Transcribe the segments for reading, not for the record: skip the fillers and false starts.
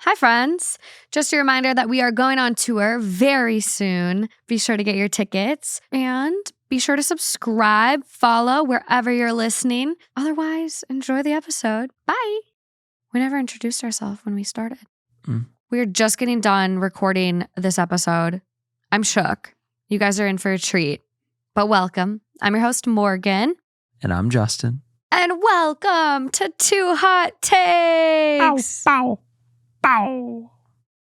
Hi, friends. Just a reminder that we are going on tour very soon. Be sure to get your tickets and be sure to subscribe, follow wherever you're listening. Otherwise, enjoy the episode. Bye. We never introduced ourselves when we started. We are just getting done recording this episode. I'm shook. You guys are in for a treat. But welcome. I'm your host, Morgan. And I'm Justin. And welcome to Two Hot Takes. Bow, bow.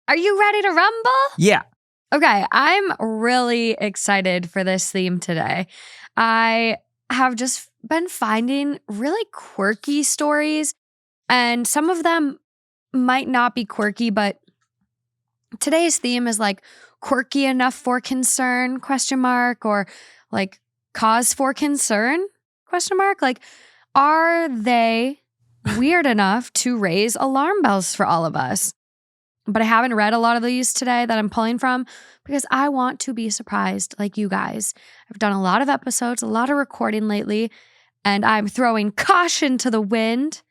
Are you ready to rumble? Yeah. Okay, I'm really excited for this theme today. I have just been finding really quirky stories, and some of them might not be quirky, but today's theme is like quirky enough for concern, ? Or like cause for concern, ? Like, are they weird enough to raise alarm bells for all of us? But I haven't read a lot of these today that I'm pulling from because I want to be surprised like you guys. I've done a lot of episodes, a lot of recording lately, and I'm throwing caution to the wind.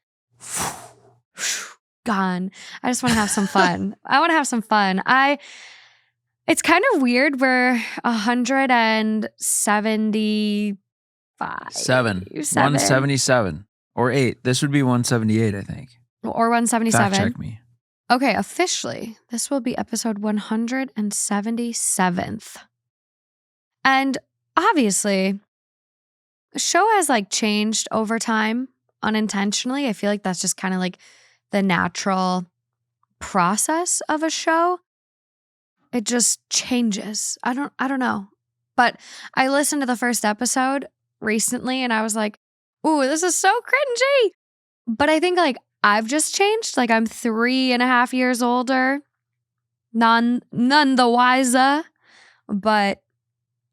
Gone. I just want to have some fun. It's kind of weird. We're 175. 177. Or 8. This would be 178, I think. Or 177. Fact check me. Okay, officially, this will be episode 177th. And obviously, the show has like changed over time unintentionally. I feel like that's just kind of like the natural process of a show. It just changes. I don't know. But I listened to the first episode recently and I was like, ooh, this is so cringy. But I think like I've just changed. Like I'm 3.5 years older. None the wiser. But,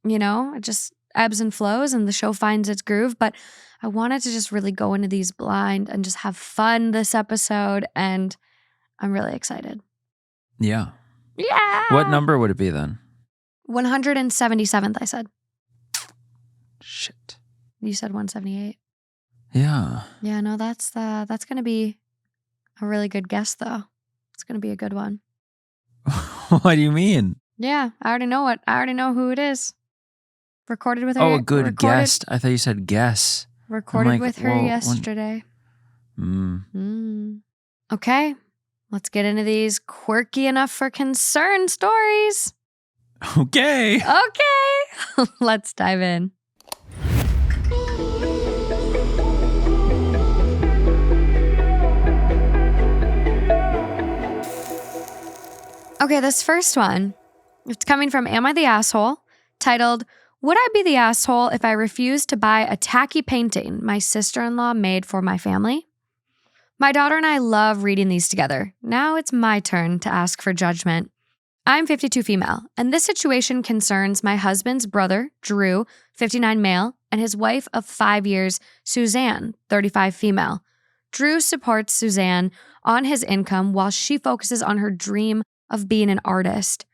you know, it just ebbs and flows and the show finds its groove. But I wanted to just really go into these blind and just have fun this episode. And I'm really excited. Yeah. Yeah. What number would it be then? 177th, I said. Shit. You said 178. Yeah. Yeah, no, that's going to be a really good guess, though. It's going to be a good one. What do you mean? Yeah, I already know who it is. Recorded with her. Oh, a good guest. I thought you said guess. Recorded with her yesterday. Okay, let's get into these quirky enough for concern stories. Okay. Let's dive in. Okay, this first one, it's coming from Am I the Asshole? Titled, Would I be the asshole if I refused to buy a tacky painting my sister-in-law made for my family? My daughter and I love reading these together. Now it's my turn to ask for judgment. I'm 52 female, and this situation concerns my husband's brother, Drew, 59 male, and his wife of 5 years, Suzanne, 35 female. Drew supports Suzanne on his income while she focuses on her dream of being an artist.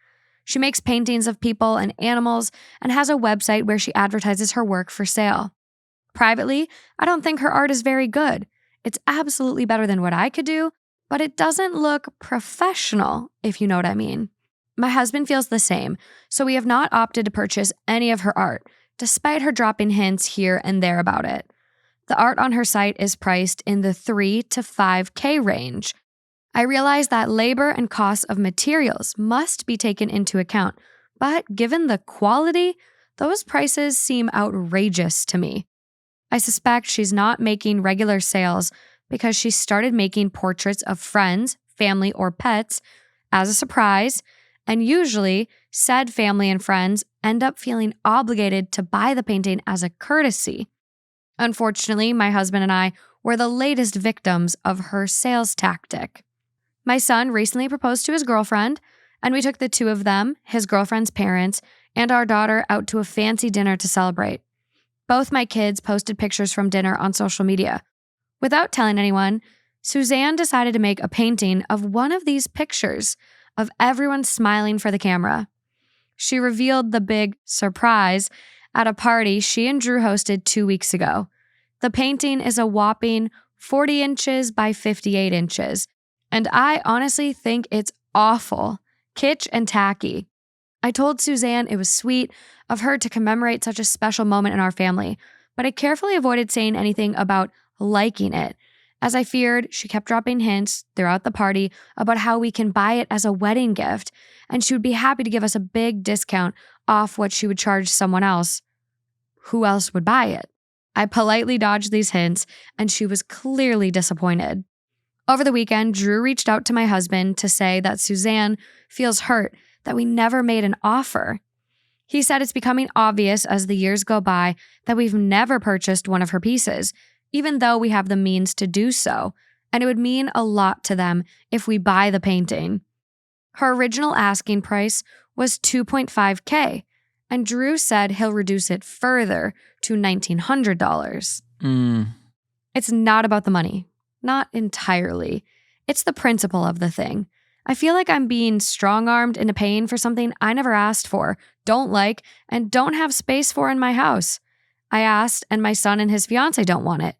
She makes paintings of people and animals and has a website where she advertises her work for sale. Privately, I don't think her art is very good. It's absolutely better than what I could do, but it doesn't look professional, if you know what I mean. My husband feels the same, so we have not opted to purchase any of her art, despite her dropping hints here and there about it. The art on her site is priced in the $3,000 to $5,000 range. I realize that labor and costs of materials must be taken into account, but given the quality, those prices seem outrageous to me. I suspect she's not making regular sales because she started making portraits of friends, family, or pets as a surprise, and usually said family and friends end up feeling obligated to buy the painting as a courtesy. Unfortunately, my husband and I were the latest victims of her sales tactic. My son recently proposed to his girlfriend, and we took the two of them, his girlfriend's parents, and our daughter out to a fancy dinner to celebrate. Both my kids posted pictures from dinner on social media. Without telling anyone, Suzanne decided to make a painting of one of these pictures of everyone smiling for the camera. She revealed the big surprise at a party she and Drew hosted 2 weeks ago. The painting is a whopping 40 inches by 58 inches, And I honestly think it's awful, kitsch and tacky. I told Suzanne it was sweet of her to commemorate such a special moment in our family, but I carefully avoided saying anything about liking it, as I feared she kept dropping hints throughout the party about how we can buy it as a wedding gift, and she would be happy to give us a big discount off what she would charge someone else. Who else would buy it? I politely dodged these hints, and she was clearly disappointed. Over the weekend, Drew reached out to my husband to say that Suzanne feels hurt that we never made an offer. He said it's becoming obvious as the years go by that we've never purchased one of her pieces, even though we have the means to do so, and it would mean a lot to them if we buy the painting. Her original asking price was $2.5K, and Drew said he'll reduce it further to $1,900. It's not about the money. Not entirely. It's the principle of the thing. I feel like I'm being strong-armed into paying for something I never asked for, don't like, and don't have space for in my house. I asked, and my son and his fiance don't want it.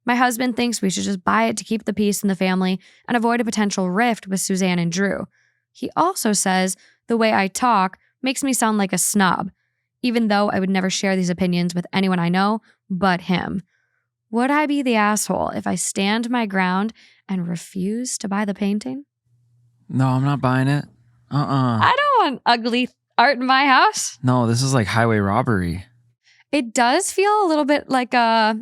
My husband thinks we should just buy it to keep the peace in the family and avoid a potential rift with Suzanne and Drew. He also says the way I talk makes me sound like a snob, even though I would never share these opinions with anyone I know but him. Would I be the asshole if I stand my ground and refuse to buy the painting? No, I'm not buying it. I don't want ugly art in my house. No, this is like highway robbery. It does feel a little bit like I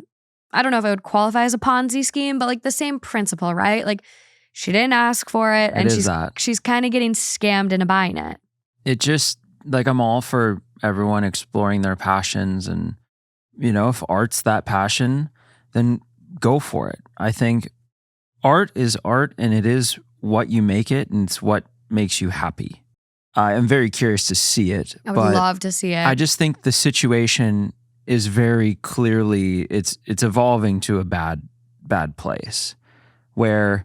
don't know if I would qualify as a Ponzi scheme, but like the same principle, right? Like she didn't ask for it and she's kind of getting scammed into buying it. It just, like, I'm all for everyone exploring their passions, and, you know, if art's that passion, then go for it. I think art is art, and it is what you make it, and it's what makes you happy. I am very curious to see it. I would love to see it. I just think the situation is very clearly, it's evolving to a bad place where,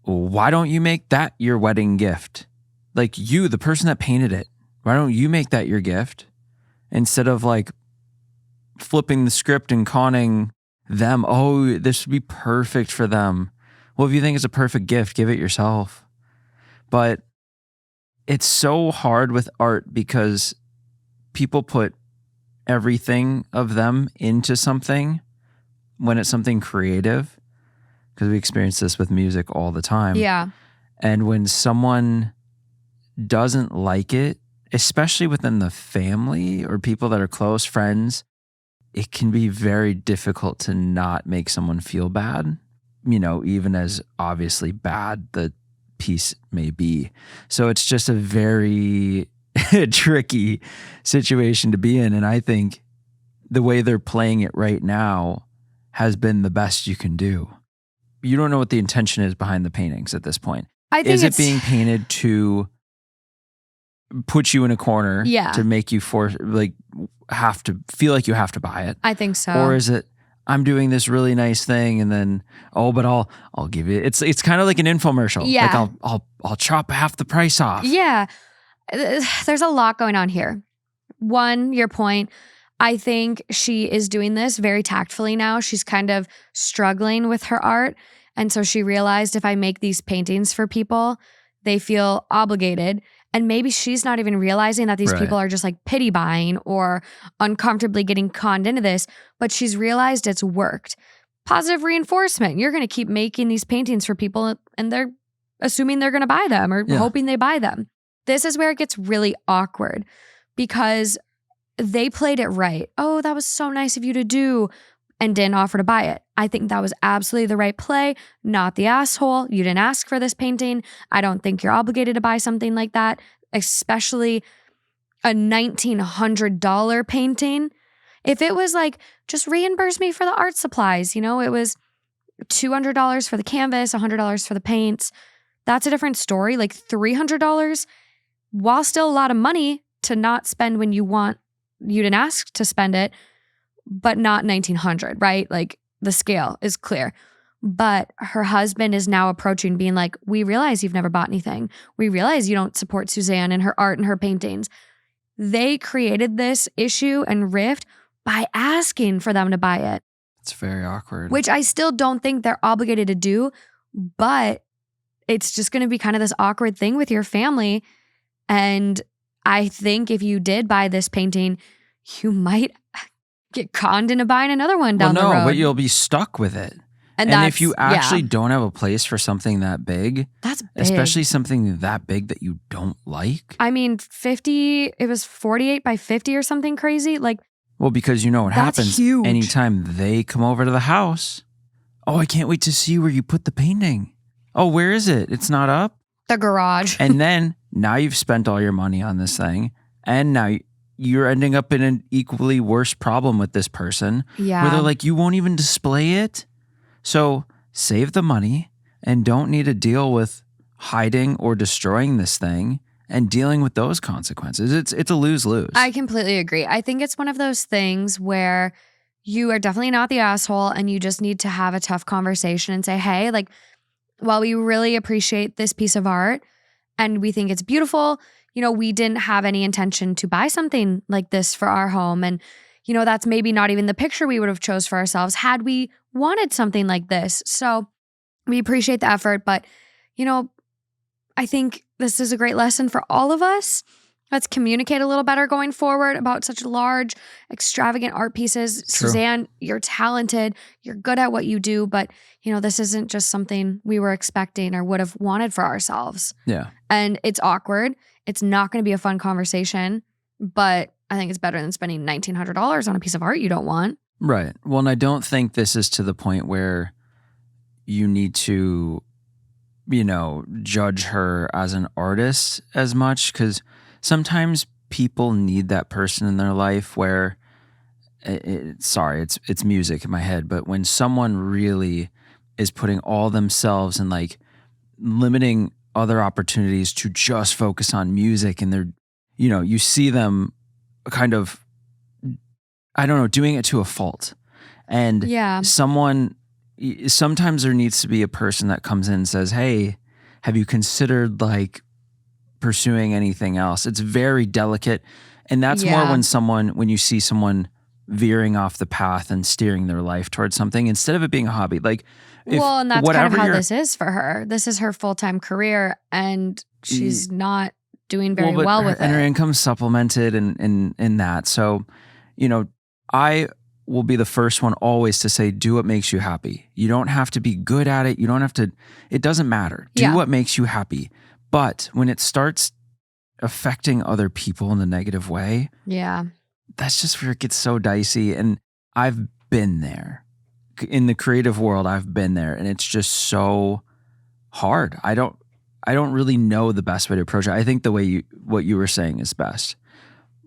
why don't you make that your wedding gift? Like, you, the person that painted it, why don't you make that your gift instead of like flipping the script and conning them? Oh, this would be perfect for them. Well, if you think it's a perfect gift, give it yourself. But it's so hard with art because people put everything of them into something when it's something creative, because we experience this with music all the time. Yeah. And when someone doesn't like it, especially within the family or people that are close friends, it can be very difficult to not make someone feel bad, you know, even as obviously bad the piece may be. So it's just a very tricky situation to be in. And I think the way they're playing it right now has been the best you can do. You don't know what the intention is behind the paintings at this point. I think is it being painted to put you in a corner, to make you have to feel like you have to buy it? I think so. Or is it, I'm doing this really nice thing and then, but I'll give you, it's kind of like an infomercial. Yeah. Like I'll chop half the price off. Yeah. There's a lot going on here. One, your point, I think she is doing this very tactfully now. She's kind of struggling with her art. And so she realized, if I make these paintings for people, they feel obligated. And maybe she's not even realizing that these people are just like pity buying or uncomfortably getting conned into this, but she's realized it's worked. Positive reinforcement. You're going to keep making these paintings for people and they're assuming they're going to buy them or hoping they buy them. This is where it gets really awkward because they played it right. Oh, that was so nice of you to do, and didn't offer to buy it. I think that was absolutely the right play, not the asshole. You didn't ask for this painting. I don't think you're obligated to buy something like that, especially a $1,900 painting. If it was like, just reimburse me for the art supplies, you know, it was $200 for the canvas, $100 for the paints. That's a different story. Like $300, while still a lot of money to not spend when you didn't ask to spend it, but not $1,900, right? Like the scale is clear. But her husband is now approaching, being like, we realize you've never bought anything. We realize you don't support Suzanne and her art and her paintings. They created this issue and rift by asking for them to buy it. It's very awkward. Which I still don't think they're obligated to do, but it's just going to be kind of this awkward thing with your family. And I think if you did buy this painting, you might get conned into buying another one down the road. But you'll be stuck with it. And if you actually don't have a place for something that big, that's big. Especially something that big that you don't like. I mean, it was 48 by 50 or something crazy. Like, well, because you know what happens huge. Anytime they come over to the house. Oh, I can't wait to see where you put the painting. Oh, where is it? It's not up? The garage. And then now you've spent all your money on this thing. And now you're ending up in an equally worse problem with this person. Yeah. Where they're like, you won't even display it. So save the money and don't need to deal with hiding or destroying this thing and dealing with those consequences. It's a lose-lose. I completely agree. I think it's one of those things where you are definitely not the asshole and you just need to have a tough conversation and say, hey, like, while we really appreciate this piece of art and we think it's beautiful, you know, we didn't have any intention to buy something like this for our home. And, you know, that's maybe not even the picture we would have chose for ourselves had we wanted something like this. So we appreciate the effort, but, you know, I think this is a great lesson for all of us. Let's communicate a little better going forward about such large, extravagant art pieces. True. Suzanne, you're talented. You're good at what you do, but, you know, this isn't just something we were expecting or would have wanted for ourselves. Yeah. And it's awkward. It's not going to be a fun conversation, but I think it's better than spending $1,900 on a piece of art you don't want. Right. Well, and I don't think this is to the point where you need to, you know, judge her as an artist as much, because sometimes people need that person in their life where, it's music in my head, but when someone really is putting all themselves and like limiting other opportunities to just focus on music, and they're, you know, you see them kind of, I don't know, doing it to a fault. And sometimes there needs to be a person that comes in and says, hey, have you considered like pursuing anything else? It's very delicate. And that's more when you see someone veering off the path and steering their life towards something instead of it being a hobby. Like, and that's kind of how this is for her. This is her full-time career and she's not doing very well with it. And her income's supplemented in that. So, you know, I will be the first one always to say, do what makes you happy. You don't have to be good at it. You don't have to, it doesn't matter. Do what makes you happy. But when it starts affecting other people in a negative way, that's just where it gets so dicey. And I've been there. In the creative world, I've been there, and it's just so hard. I don't really know the best way to approach it. I think what you were saying is best.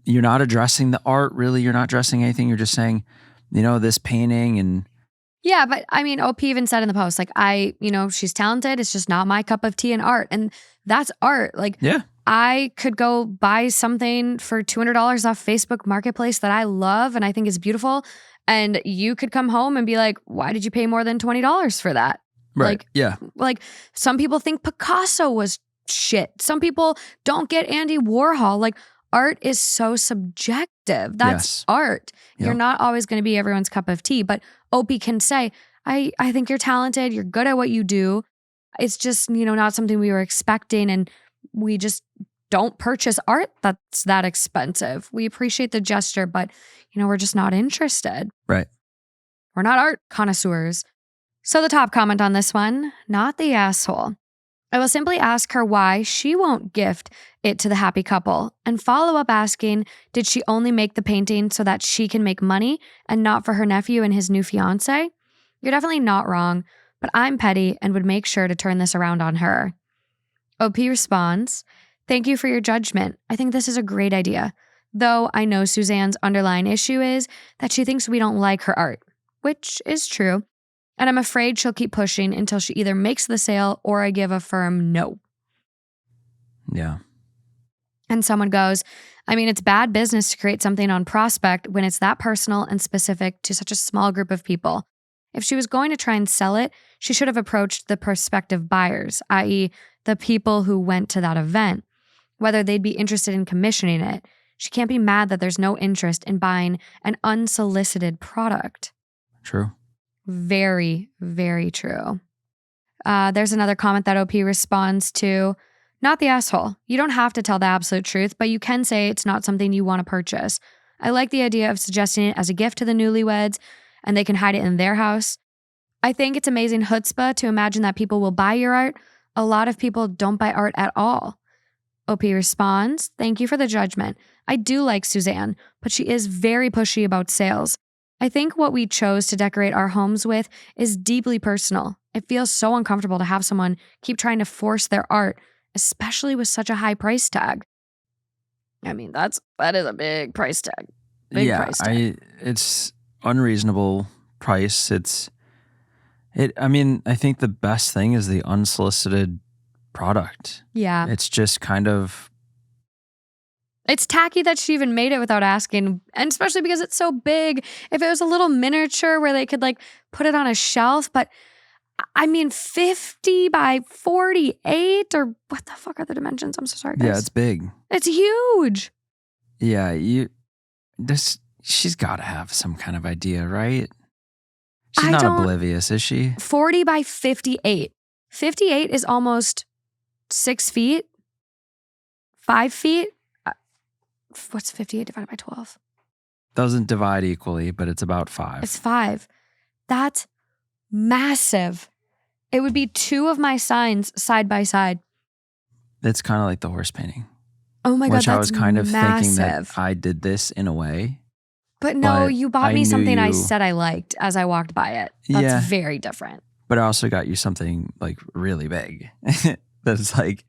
You're not addressing the art, really. You're not addressing anything. You're just saying, you know, this painting and... Yeah, but I mean, OP even said in the post, like, she's talented. It's just not my cup of tea in art. And that's art. Like, I could go buy something for $200 off Facebook Marketplace that I love and I think is beautiful. And you could come home and be like, why did you pay more than $20 for that? Right. Like some people think Picasso was shit. Some people don't get Andy Warhol. Like, art is so subjective. That's art. Yep. You're not always going to be everyone's cup of tea, but OP can say, I think you're talented. You're good at what you do. It's just, you know, not something we were expecting. And we just don't purchase art that's that expensive. We appreciate the gesture, but, you know, we're just not interested. Right. We're not art connoisseurs. So the top comment on this one, not the asshole. I will simply ask her why she won't gift it to the happy couple and follow up asking, did she only make the painting so that she can make money and not for her nephew and his new fiance? You're definitely not wrong, but I'm petty and would make sure to turn this around on her. OP responds, thank you for your judgment. I think this is a great idea, though I know Suzanne's underlying issue is that she thinks we don't like her art, which is true. And I'm afraid she'll keep pushing until she either makes the sale or I give a firm no. Yeah. And someone goes, I mean, it's bad business to create something on Prospect when it's that personal and specific to such a small group of people. If she was going to try and sell it, she should have approached the prospective buyers, i.e. the people who went to that event, whether they'd be interested in commissioning it. She can't be mad that there's no interest in buying an unsolicited product. True. Very, very true. There's another comment that OP responds to. Not the asshole. You don't have to tell the absolute truth, but you can say it's not something you want to purchase. I like the idea of suggesting it as a gift to the newlyweds and they can hide it in their house. I think it's amazing chutzpah to imagine that people will buy your art. A lot of people don't buy art at all. OP responds, thank you for the judgment. I do like Suzanne, but she is very pushy about sales. I think what we chose to decorate our homes with is deeply personal. It feels so uncomfortable to have someone keep trying to force their art, especially with such a high price tag. I mean, that is a big price tag. Price tag. It's unreasonable price. I think the best thing is the unsolicited product. Yeah. It's just kind of... It's tacky that she even made it without asking, and especially because it's so big. If it was a little miniature where they could like put it on a shelf, but I mean 50 by 48 or what the fuck are the dimensions? I'm so sorry, guys. Yeah, it's big. It's huge. Yeah, she's got to have some kind of idea, right? She's not oblivious, is she? 40 by 58. 58 is almost 6 feet. 5 feet. What's 58 divided by 12? Doesn't divide equally, but it's about 5. It's 5. That's massive. It would be 2 of my signs side by side. It's kind of like the horse painting. Oh my God, that's Which I was kind of massive. thinking that I did this in a way. But no, you bought me something I said I liked as I walked by it. That's very different. But I also got you something like really big. That's like...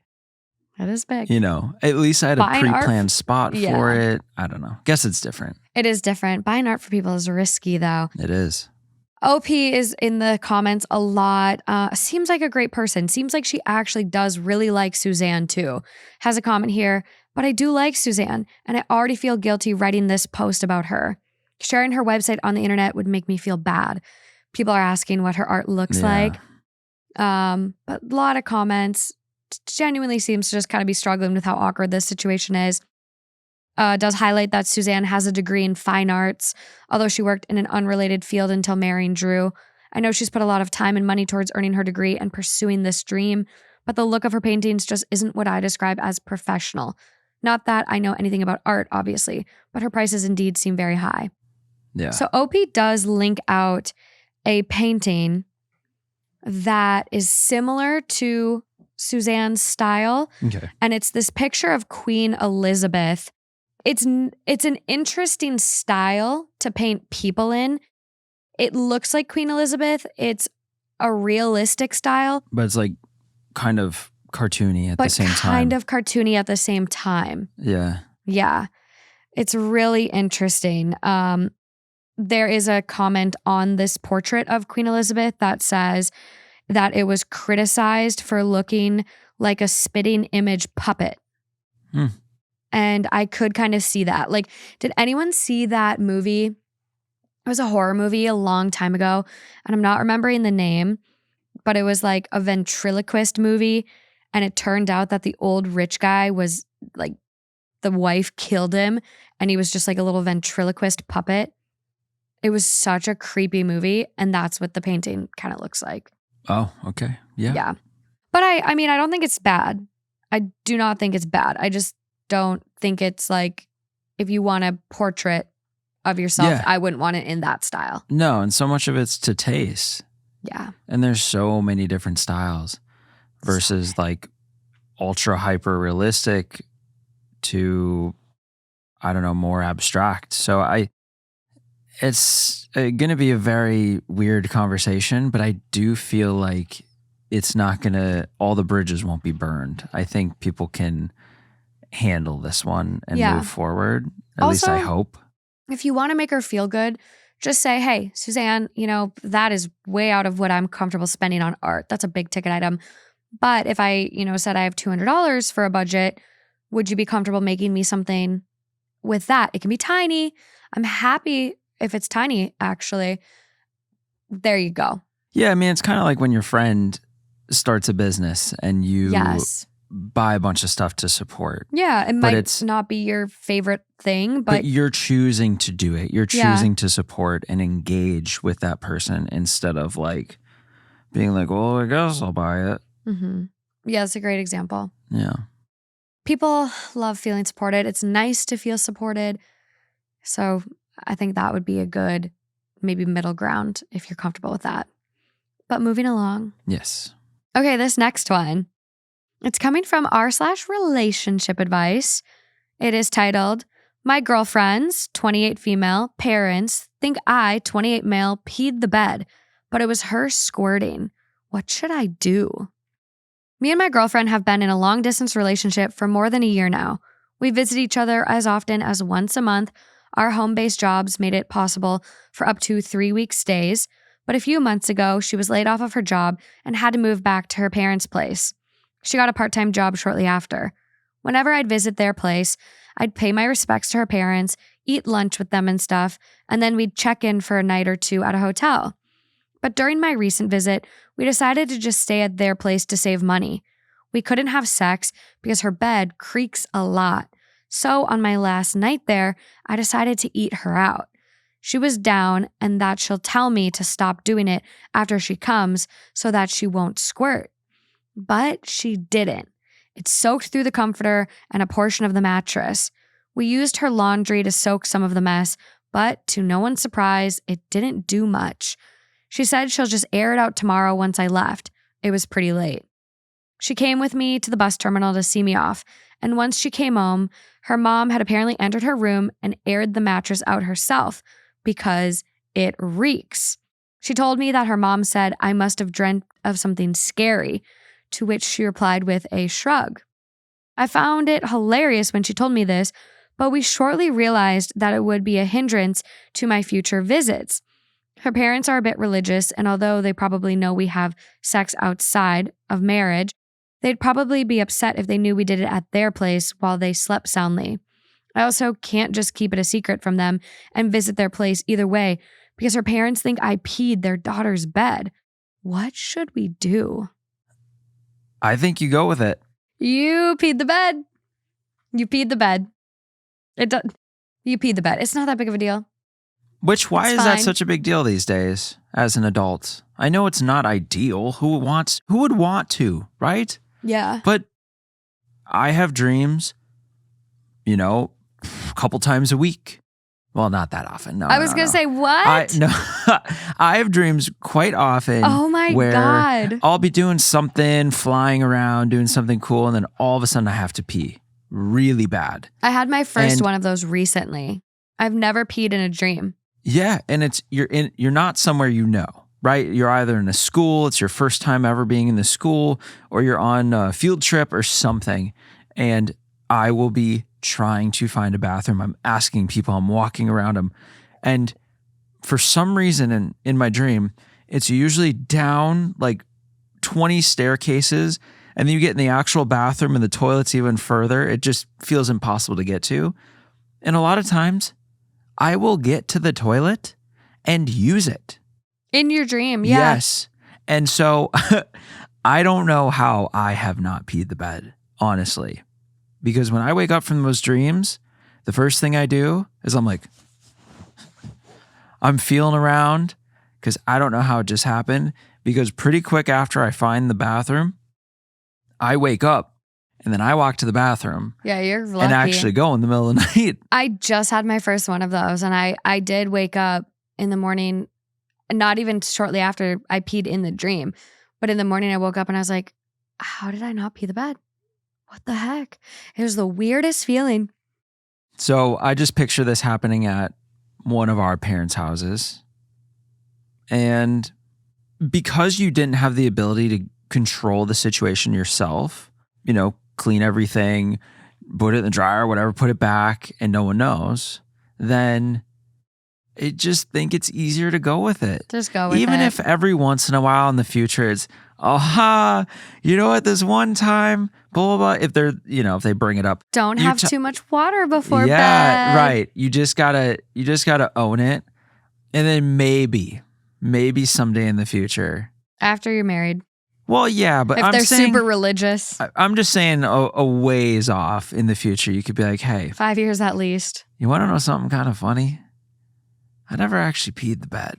It is big. You know, at least I had a pre-planned spot for it. I don't know. Guess it's different. It is different. Buying art for people is risky, though. It is. OP is in the comments a lot. Seems like a great person. Seems like she actually does really like Suzanne, too. Has a comment here, but I do like Suzanne, and I already feel guilty writing this post about her. Sharing her website on the internet would make me feel bad. People are asking what her art looks like. But a lot of comments. Genuinely seems to just kind of be struggling with how awkward this situation is. Does highlight that Suzanne has a degree in fine arts, although she worked in an unrelated field until marrying Drew. I know she's put a lot of time and money towards earning her degree and pursuing this dream, but the look of her paintings just isn't what I describe as professional. Not that I know anything about art, obviously, but her prices indeed seem very high. Yeah. So OP does link out a painting that is similar to Suzanne's style. Okay. And it's this picture of Queen Elizabeth. It's an interesting style to paint people in. It looks like Queen Elizabeth. It's a realistic style. But it's like kind of cartoony at the same time. Kind of cartoony at the same time. Yeah. Yeah. It's really interesting. There is a comment on this portrait of Queen Elizabeth that says that it was criticized for looking like a spitting image puppet. And I could kind of see that. Like, did anyone see that movie? It was a horror movie a long time ago, and I'm not remembering the name, but it was like a ventriloquist movie, and it turned out that the old rich guy was like, the wife killed him, and he was just like a little ventriloquist puppet. It was such a creepy movie, and that's what the painting kind of looks like. Oh, okay. Yeah. Yeah. But I mean, I don't think it's bad. I do not think it's bad. I just don't think it's like, if you want a portrait of yourself, I wouldn't want it in that style. No, and so much of it's to taste. Yeah. And there's so many different styles versus like ultra hyper realistic to, I don't know, more abstract. So it's going to be a very weird conversation, but I do feel like it's not going to, all the bridges won't be burned. I think people can handle this one and move forward. At least I hope. If you want to make her feel good, just say, hey, Suzanne, you know, that is way out of what I'm comfortable spending on art. That's a big ticket item. But if I, you know, said I have $200 for a budget, would you be comfortable making me something with that? It can be tiny. I'm happy if it's tiny, actually. There you go. Yeah, I mean, it's kind of like when your friend starts a business and you buy a bunch of stuff to support. Yeah, it might not be your favorite thing, but you're choosing to do it. You're choosing to support and engage with that person instead of like being like, well, I guess I'll buy it. Mm-hmm. Yeah, that's a great example. Yeah. People love feeling supported. It's nice to feel supported. So I think that would be a good maybe middle ground if you're comfortable with that. But moving along. Yes. Okay, this next one. It's coming from r/relationship advice. It is titled, My girlfriend's 28 female parents think I, 28 male, peed the bed, but it was her squirting. What should I do? Me and my girlfriend have been in a long-distance relationship for more than a year now. We visit each other as often as once a month. Our home-based jobs made it possible for up to 3-week stays, but a few months ago, she was laid off of her job and had to move back to her parents' place. She got a part-time job shortly after. Whenever I'd visit their place, I'd pay my respects to her parents, eat lunch with them and stuff, and then we'd check in for a night or two at a hotel. But during my recent visit, we decided to just stay at their place to save money. We couldn't have sex because her bed creaks a lot. So on my last night there, I decided to eat her out. She was down and that she'll tell me to stop doing it after she comes so that she won't squirt. But she didn't. It soaked through the comforter and a portion of the mattress. We used her laundry to soak some of the mess, but to no one's surprise, it didn't do much. She said she'll just air it out tomorrow once I left. It was pretty late. She came with me to the bus terminal to see me off, and once she came home, her mom had apparently entered her room and aired the mattress out herself because it reeks. She told me that her mom said I must have dreamt of something scary, to which she replied with a shrug. I found it hilarious when she told me this, but we shortly realized that it would be a hindrance to my future visits. Her parents are a bit religious, and although they probably know we have sex outside of marriage, they'd probably be upset if they knew we did it at their place while they slept soundly. I also can't just keep it a secret from them and visit their place either way because her parents think I peed their daughter's bed. What should we do? I think you go with it. You peed the bed. You peed the bed. You peed the bed. It's not that big of a deal. Why It's is that fine. such a big deal these days as an adult? I know it's not ideal. Who would want to, right? Yeah. But I have dreams, a couple times a week. Well, not that often. No, I was going to say, what? I have dreams quite often. Oh my where God. I'll be doing something, flying around, doing something cool, and then all of a sudden I have to pee really bad. I had my first one of those recently. I've never peed in a dream. Yeah, and you're not somewhere right? You're either in a school, it's your first time ever being in the school, or you're on a field trip or something, and I will be trying to find a bathroom. I'm asking people, I'm walking around them, and for some reason in my dream, it's usually down like 20 staircases, and then you get in the actual bathroom and the toilet's even further. It just feels impossible to get to. And a lot of times, I will get to the toilet and use it. In your dream, yeah. Yes. And so I don't know how I have not peed the bed, honestly. Because when I wake up from those dreams, the first thing I do is I'm feeling around because I don't know how it just happened. Because pretty quick after I find the bathroom, I wake up. And then I walk to the bathroom. Yeah, you're lucky. And actually go in the middle of the night. I just had my first one of those, and I did wake up in the morning, not even shortly after I peed in the dream, but in the morning I woke up and I was like, how did I not pee the bed? What the heck? It was the weirdest feeling. So I just picture this happening at one of our parents' houses. And because you didn't have the ability to control the situation yourself, clean everything, put it in the dryer, whatever, put it back, and no one knows, then I just think it's easier to go with it. Just go with it. Even if every once in a while in the future it's, this one time, blah, blah, blah, if they're, if they bring it up. Don't have too much water before bed. Yeah, right. You just gotta own it. And then maybe someday in the future. After you're married. Well, yeah, but if they're super religious. I'm just saying a ways off in the future, you could be like, hey. 5 years at least. You want to know something kind of funny? I never actually peed the bed.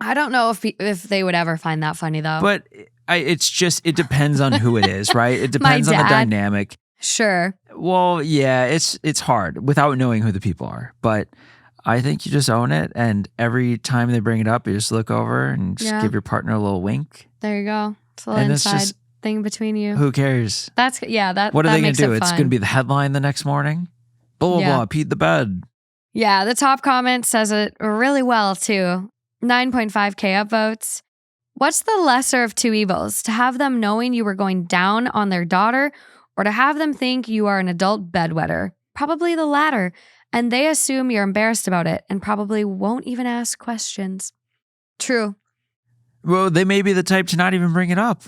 I don't know if they would ever find that funny though. But it depends on who it is, right? It depends on the dynamic. Sure. Well, yeah, it's hard without knowing who the people are. But I think you just own it. And every time they bring it up, you just look over and just give your partner a little wink. There you go. It's a little inside thing between you. Who cares? What are they going to do? It's going to be the headline the next morning. Blah, blah, blah, peed the bed. Yeah, the top comment says it really well, too. 9.5K upvotes. What's the lesser of two evils? To have them knowing you were going down on their daughter, or to have them think you are an adult bedwetter? Probably the latter. And they assume you're embarrassed about it and probably won't even ask questions. True. Well, they may be the type to not even bring it up.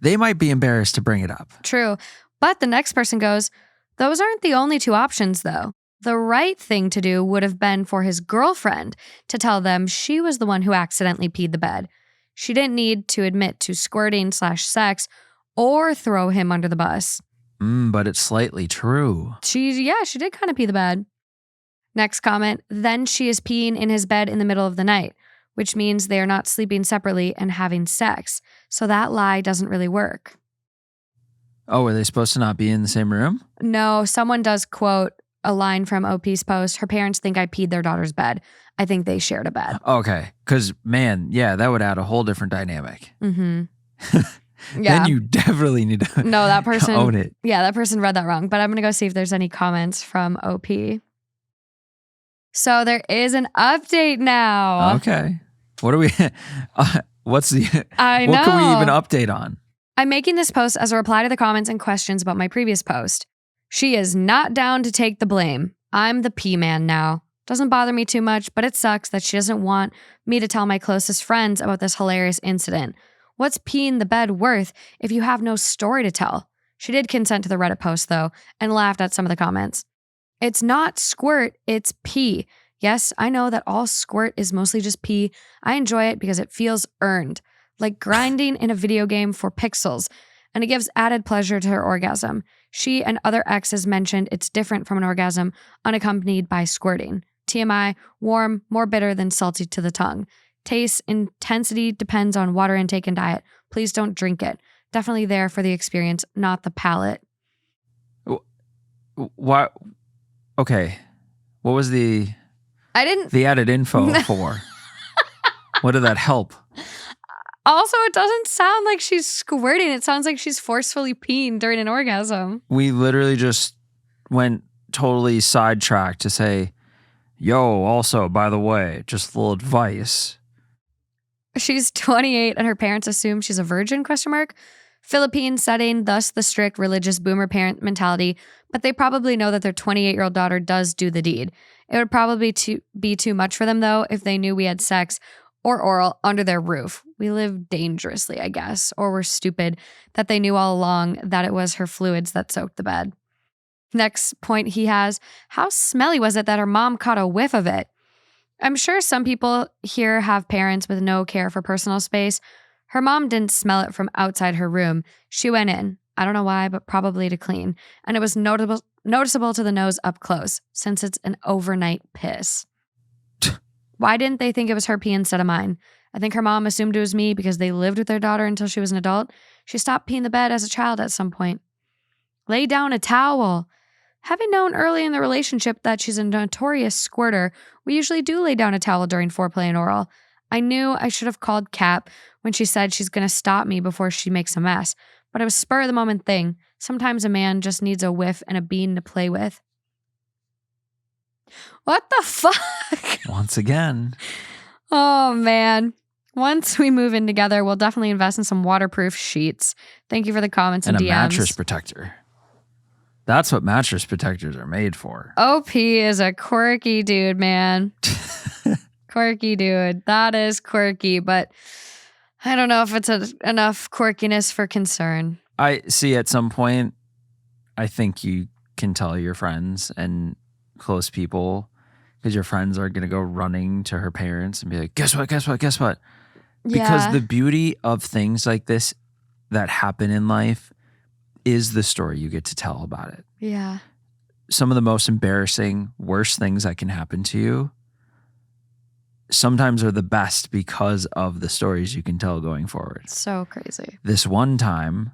They might be embarrassed to bring it up. True. But the next person goes, those aren't the only two options, though. The right thing to do would have been for his girlfriend to tell them she was the one who accidentally peed the bed. She didn't need to admit to squirting/sex or throw him under the bus. But it's slightly true. She did kind of pee the bed. Next comment, then she is peeing in his bed in the middle of the night, which means they are not sleeping separately and having sex. So that lie doesn't really work. Oh, are they supposed to not be in the same room? No, someone does quote a line from OP's post. Her parents think I peed their daughter's bed. I think they shared a bed. Okay. Because, man, that would add a whole different dynamic. Mm-hmm. Yeah. Then you definitely need to that person own it. Yeah, that person read that wrong. But I'm going to go see if there's any comments from OP. So there is an update now. Okay. What are we... what can we even update on? I'm making this post as a reply to the comments and questions about my previous post. She is not down to take the blame. I'm the P-man now. Doesn't bother me too much, but it sucks that she doesn't want me to tell my closest friends about this hilarious incident. What's peeing the bed worth if you have no story to tell? She did consent to the Reddit post, though, and laughed at some of the comments. It's not squirt, it's pee. Yes, I know that all squirt is mostly just pee. I enjoy it because it feels earned, like grinding in a video game for pixels, and it gives added pleasure to her orgasm. She and other exes mentioned it's different from an orgasm unaccompanied by squirting. TMI, warm, more bitter than salty to the tongue. Taste intensity depends on water intake and diet. Please don't drink it. Definitely there for the experience, not the palate. What? Okay. What was the added info for? What did that help? Also, it doesn't sound like she's squirting. It sounds like she's forcefully peeing during an orgasm. We literally just went totally sidetracked to say, yo, also, by the way, just a little advice. She's 28 and her parents assume she's a virgin, ? Philippine setting, thus the strict religious boomer parent mentality, but they probably know that their 28-year-old daughter does do the deed. It would probably be too much for them, though, if they knew we had sex or oral under their roof. We live dangerously, I guess, or we're stupid that they knew all along that it was her fluids that soaked the bed. Next point he has, how smelly was it that her mom caught a whiff of it? I'm sure some people here have parents with no care for personal space. Her mom didn't smell it from outside her room. She went in. I don't know why, but probably to clean. And it was noticeable to the nose up close, since it's an overnight piss. Why didn't they think it was her pee instead of mine? I think her mom assumed it was me because they lived with their daughter until she was an adult. She stopped peeing the bed as a child at some point. Lay down a towel. Having known early in the relationship that she's a notorious squirter, we usually do lay down a towel during foreplay and oral. I knew I should have called Cap when she said she's going to stop me before she makes a mess, but it was spur of the moment thing. Sometimes a man just needs a whiff and a bean to play with. What the fuck? Once again. Oh, man. Once we move in together, we'll definitely invest in some waterproof sheets. Thank you for the comments and DMs. And a mattress protector. That's what mattress protectors are made for. OP is a quirky dude, man. Quirky dude. That is quirky, but I don't know if it's enough quirkiness for concern. I see at some point, I think you can tell your friends and close people, because your friends are going to go running to her parents and be like, guess what? Because the beauty of things like this that happen in life is the story you get to tell about it. Yeah. Some of the most embarrassing, worst things that can happen to you sometimes are the best because of the stories you can tell going forward. So crazy. This one time,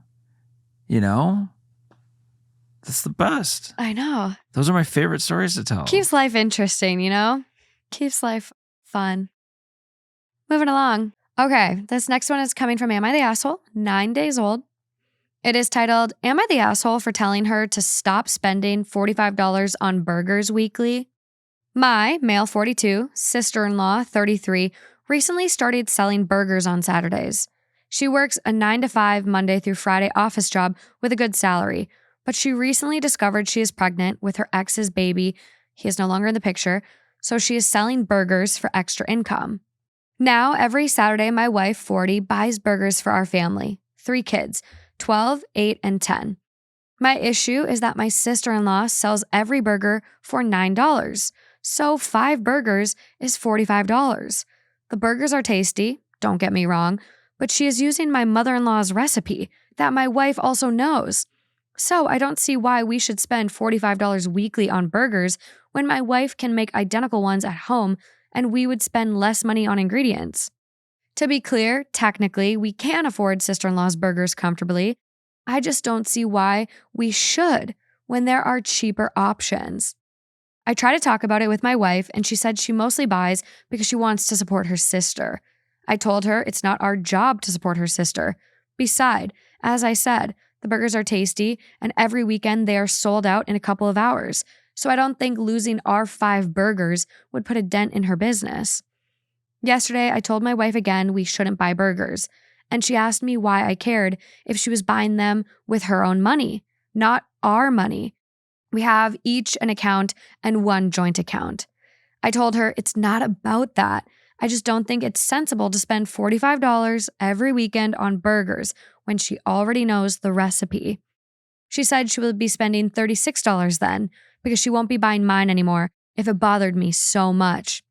that's the best. I know. Those are my favorite stories to tell. Keeps life interesting, Keeps life fun. Moving along. Okay, this next one is coming from Am I the Asshole? 9 days old. It is titled, Am I the Asshole for telling her to stop spending $45 on burgers weekly? My, male 42, sister-in-law 33, recently started selling burgers on Saturdays. She works a 9 to 5 Monday through Friday office job with a good salary, but she recently discovered she is pregnant with her ex's baby. He is no longer in the picture, so she is selling burgers for extra income. Now, every Saturday, my wife, 40, buys burgers for our family. 3 kids, 12, 8, and 10. My issue is that my sister-in-law sells every burger for $9. So 5 burgers is $45. The burgers are tasty, don't get me wrong, but she is using my mother-in-law's recipe that my wife also knows. So I don't see why we should spend $45 weekly on burgers when my wife can make identical ones at home and we would spend less money on ingredients. To be clear, technically, we can afford sister-in-law's burgers comfortably. I just don't see why we should when there are cheaper options. I try to talk about it with my wife, and she said she mostly buys because she wants to support her sister. I told her it's not our job to support her sister. Besides, as I said, the burgers are tasty, and every weekend they are sold out in a couple of hours, so I don't think losing our 5 burgers would put a dent in her business. Yesterday, I told my wife again we shouldn't buy burgers, and she asked me why I cared if she was buying them with her own money, not our money. We have each an account and one joint account. I told her it's not about that. I just don't think it's sensible to spend $45 every weekend on burgers when she already knows the recipe. She said she would be spending $36 then because she won't be buying mine anymore if it bothered me so much.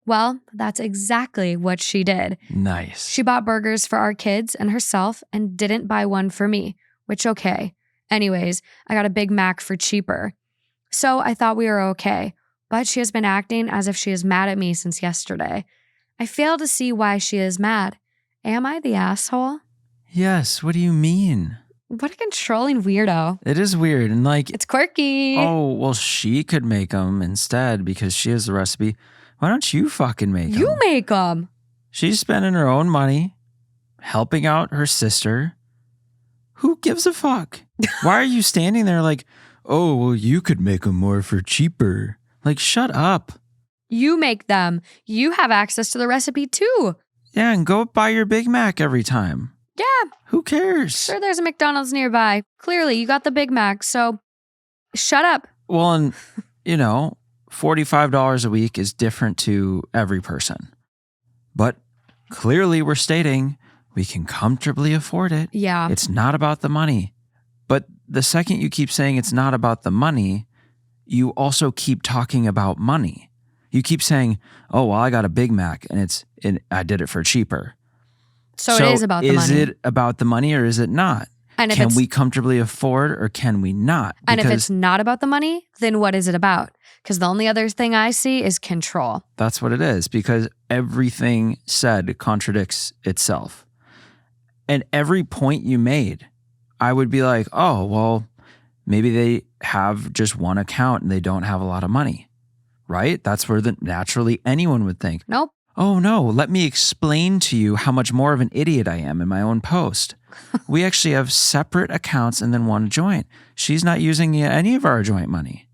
Well, that's exactly what she did. Nice. She bought burgers for our kids and herself and didn't buy one for me, which okay. Anyways, I got a Big Mac for cheaper. So I thought we were okay, but she has been acting as if she is mad at me since yesterday. I fail to see why she is mad. Am I the asshole? Yes, what do you mean? What a controlling weirdo. It is weird, and It's quirky. Oh, well, she could make them instead because she has the recipe. Why don't you fucking make them? You make them. She's spending her own money, helping out her sister. Who gives a fuck? Why are you standing there like, oh, well, you could make them more for cheaper? Like, shut up. You make them. You have access to the recipe too. Yeah, and go buy your Big Mac every time. Yeah. Who cares? Sure, there's a McDonald's nearby. Clearly, you got the Big Mac, so shut up. Well, and, $45 a week is different to every person. But clearly we're stating we can comfortably afford it. Yeah. It's not about the money. But the second you keep saying it's not about the money, you also keep talking about money. You keep saying, oh, well, I got a Big Mac and I did it for cheaper. So it is about the money. Is it about the money or is it not? And if can we comfortably afford or can we not? And if it's not about the money, then what is it about? Because the only other thing I see is control. That's what it is, because everything said contradicts itself. And every point you made, I would be like, oh, well, maybe they have just one account and they don't have a lot of money, right? That's where naturally anyone would think. Nope. Oh, no, let me explain to you how much more of an idiot I am in my own post. We actually have separate accounts and then one joint. She's not using any of our joint money.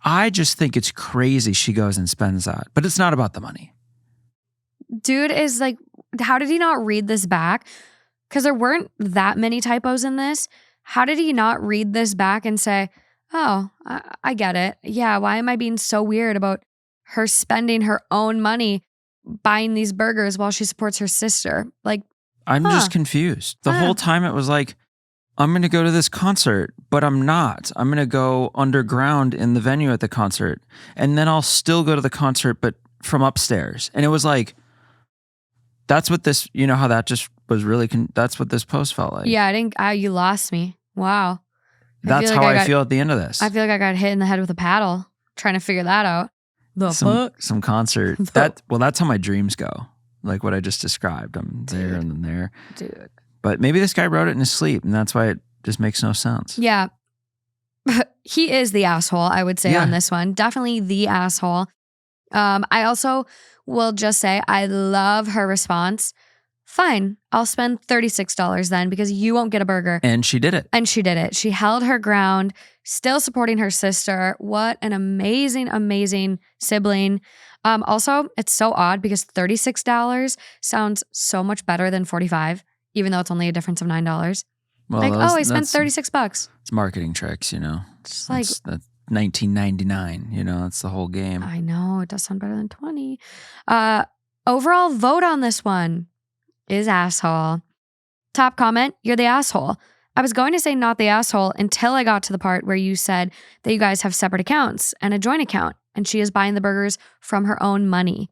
I just think it's crazy she goes and spends that, but it's not about the money. Dude is like, how did he not read this back? Because there weren't that many typos in this. How did he not read this back and say, oh, I get it. Yeah, why am I being so weird about her spending her own money buying these burgers while she supports her sister? Like, I'm just confused. The whole time it was like, I'm going to go to this concert, but I'm not. I'm going to go underground in the venue at the concert. And then I'll still go to the concert, but from upstairs. And it was like, that's what this, how that just was really, that's what this post felt like. Yeah, you lost me. Wow. That's how I feel at the end of this. I feel like I got hit in the head with a paddle trying to figure that out. some concert. That's how my dreams go. Like what I just described. I'm there and then there. Dude. But maybe this guy wrote it in his sleep, and that's why it just makes no sense. Yeah. He is the asshole, I would say, on this one. Definitely the asshole. I also will just say I love her response. Fine, I'll spend $36 then because you won't get a burger. And she did it. She held her ground, still supporting her sister. What an amazing, amazing sibling. Also, it's so odd because $36 sounds so much better than $45, even though it's only a difference of $9. Well, I spent $36. It's marketing tricks, It's like that's $19.99. That's the whole game. I know, it does sound better than $20. Overall vote on this one is asshole. Top comment, you're the asshole. I was going to say not the asshole until I got to the part where you said that you guys have separate accounts and a joint account, and she is buying the burgers from her own money.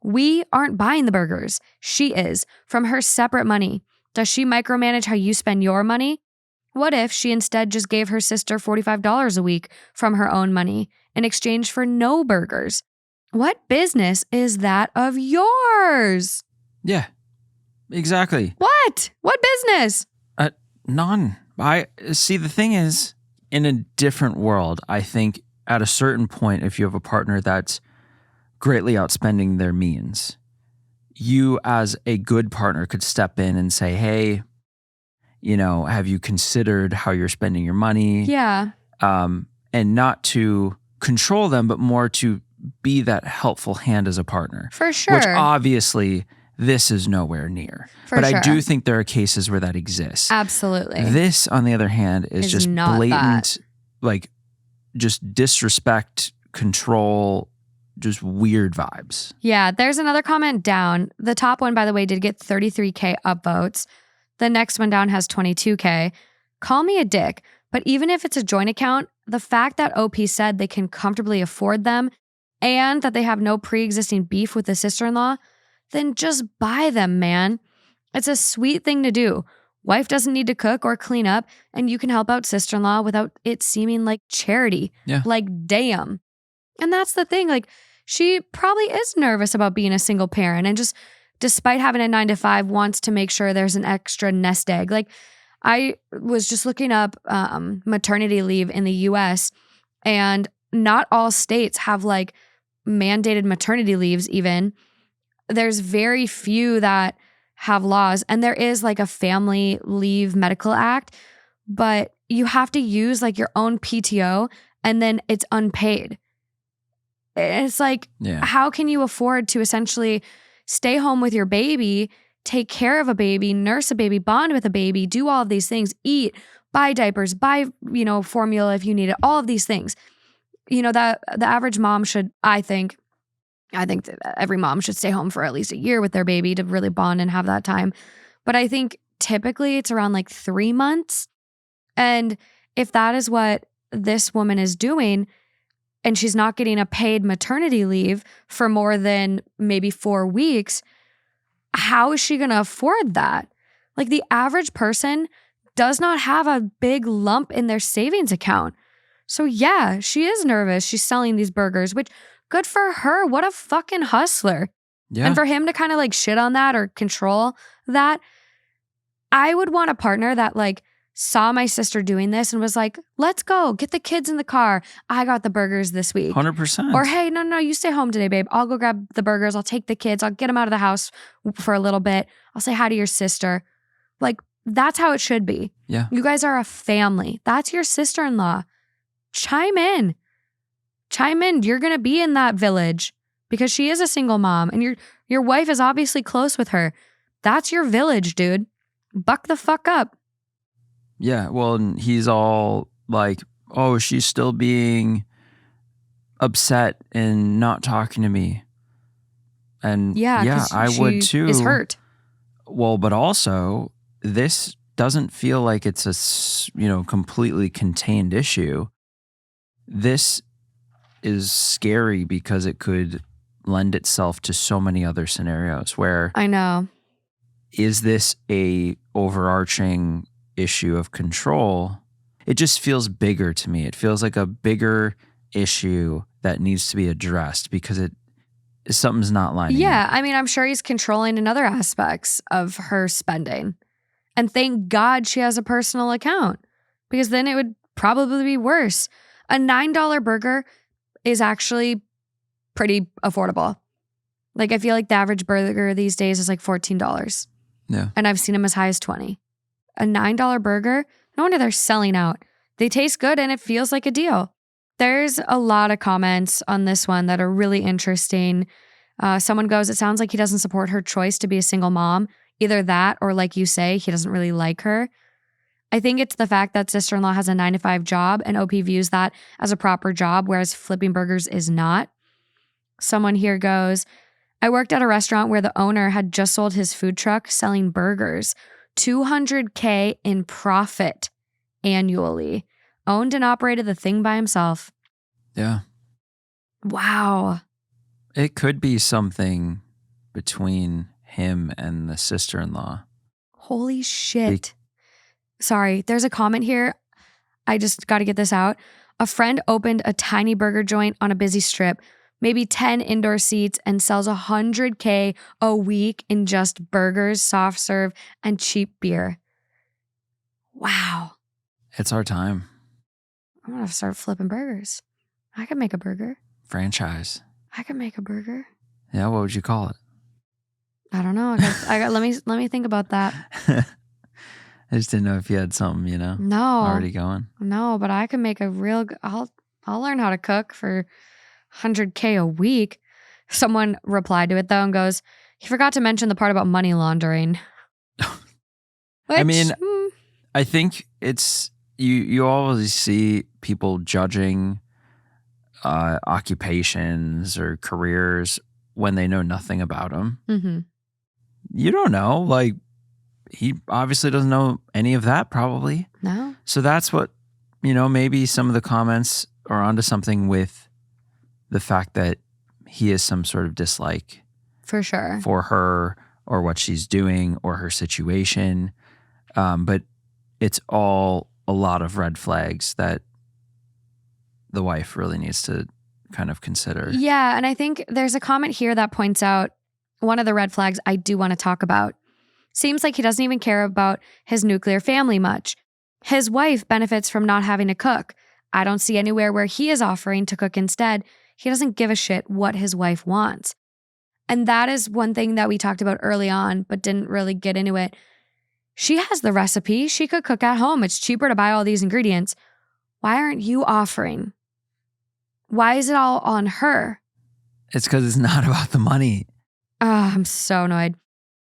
We aren't buying the burgers. She is, from her separate money. Does she micromanage how you spend your money? What if she instead just gave her sister $45 a week from her own money in exchange for no burgers? What business is that of yours? Yeah, exactly. What? What business? None. See, the thing is, in a different world, I think at a certain point, if you have a partner that's greatly outspending their means, you as a good partner could step in and say, hey, have you considered how you're spending your money? Yeah. And not to control them, but more to be that helpful hand as a partner. For sure. Which obviously this is nowhere near. But I do think there are cases where that exists. Absolutely. This, on the other hand, is just blatant, like just disrespect, control, just weird vibes. Yeah, there's another comment down. The top one, by the way, did get 33K upvotes. The next one down has 22K. Call me a dick, but even if it's a joint account, the fact that OP said they can comfortably afford them and that they have no pre-existing beef with the sister-in-law, then just buy them, man. It's a sweet thing to do. Wife doesn't need to cook or clean up, and you can help out sister-in-law without it seeming like charity. Yeah. Like, damn. And that's the thing. Like, she probably is nervous about being a single parent and just, despite having a 9-to-5, wants to make sure there's an extra nest egg. Like, I was just looking up maternity leave in the US, and not all states have like mandated maternity leaves even. There's very few that have laws, and there is like a Family Leave Medical Act, but you have to use like your own PTO and then it's unpaid. It's like, How can you afford to essentially stay home with your baby, take care of a baby, nurse a baby, bond with a baby, do all of these things, eat, buy diapers, buy, formula if you need it, all of these things. That the average mom should, I think that every mom should stay home for at least a year with their baby to really bond and have that time. But I think typically it's around like 3 months. And if that is what this woman is doing, and she's not getting a paid maternity leave for more than maybe 4 weeks, how is she going to afford that? Like, the average person does not have a big lump in their savings account. So yeah, she is nervous. She's selling these burgers, which good for her. What a fucking hustler. Yeah. And for him to kind of like shit on that or control that, I would want a partner that like saw my sister doing this and was like, let's go, get the kids in the car. I got the burgers this week. 100%. Or, hey, no, you stay home today, babe. I'll go grab the burgers. I'll take the kids. I'll get them out of the house for a little bit. I'll say hi to your sister. Like, that's how it should be. Yeah. You guys are a family. That's your sister-in-law. Chime in. You're going to be in that village because she is a single mom and your wife is obviously close with her. That's your village, dude. Buck the fuck up. Yeah, well, and he's all like, oh, she's still being upset and not talking to me. And yeah, I would too. Is hurt. Well, but also, this doesn't feel like it's a, completely contained issue. This is scary because it could lend itself to so many other scenarios where I know. Is this a overarching issue of control? It just feels bigger to me. It feels like a bigger issue that needs to be addressed because something's not lining Yeah, up. I mean, I'm sure he's controlling in other aspects of her spending. And thank God she has a personal account, because then it would probably be worse. A $9 burger is actually pretty affordable. Like, I feel like the average burger these days is like $14. Yeah. And I've seen them as high as $20. A $9 burger, no wonder they're selling out. They taste good and it feels like a deal. There's a lot of comments on this one that are really interesting. Someone goes, it sounds like he doesn't support her choice to be a single mom. Either that or, like you say, he doesn't really like her. I think it's the fact that sister-in-law has a 9-to-5 job and OP views that as a proper job, whereas flipping burgers is not. Someone here goes, I worked at a restaurant where the owner had just sold his food truck selling burgers. $200K in profit annually. Owned and operated the thing by himself. Yeah. Wow. It could be something between him and the sister-in-law. Holy shit. Sorry, there's a comment here. I just got to get this out. A friend opened a tiny burger joint on a busy strip, maybe 10 indoor seats, and sells $100K a week in just burgers, soft serve, and cheap beer. Wow. It's our time. I'm going to start flipping burgers. I could make a burger. Franchise. I could make a burger. Yeah, what would you call it? I don't know. Let me think about that. I just didn't know if you had something, No. already going. No, but I could make a real I'll learn how to cook for $100K a week. Someone replied to it though and goes, he forgot to mention the part about money laundering. I mean, I think it's you always see people judging occupations or careers when they know nothing about them. Mm-hmm. You don't know. Like, he obviously doesn't know any of that probably. No. So that's what, maybe some of the comments are onto something with the fact that he has some sort of dislike For sure. for her or what she's doing or her situation. But it's all a lot of red flags that the wife really needs to kind of consider. Yeah, and I think there's a comment here that points out one of the red flags I do want to talk about. Seems like he doesn't even care about his nuclear family much. His wife benefits from not having to cook. I don't see anywhere where he is offering to cook instead. He doesn't give a shit what his wife wants. And that is one thing that we talked about early on, but didn't really get into it. She has the recipe. She could cook at home. It's cheaper to buy all these ingredients. Why aren't you offering? Why is it all on her? It's because it's not about the money. Oh, I'm so annoyed.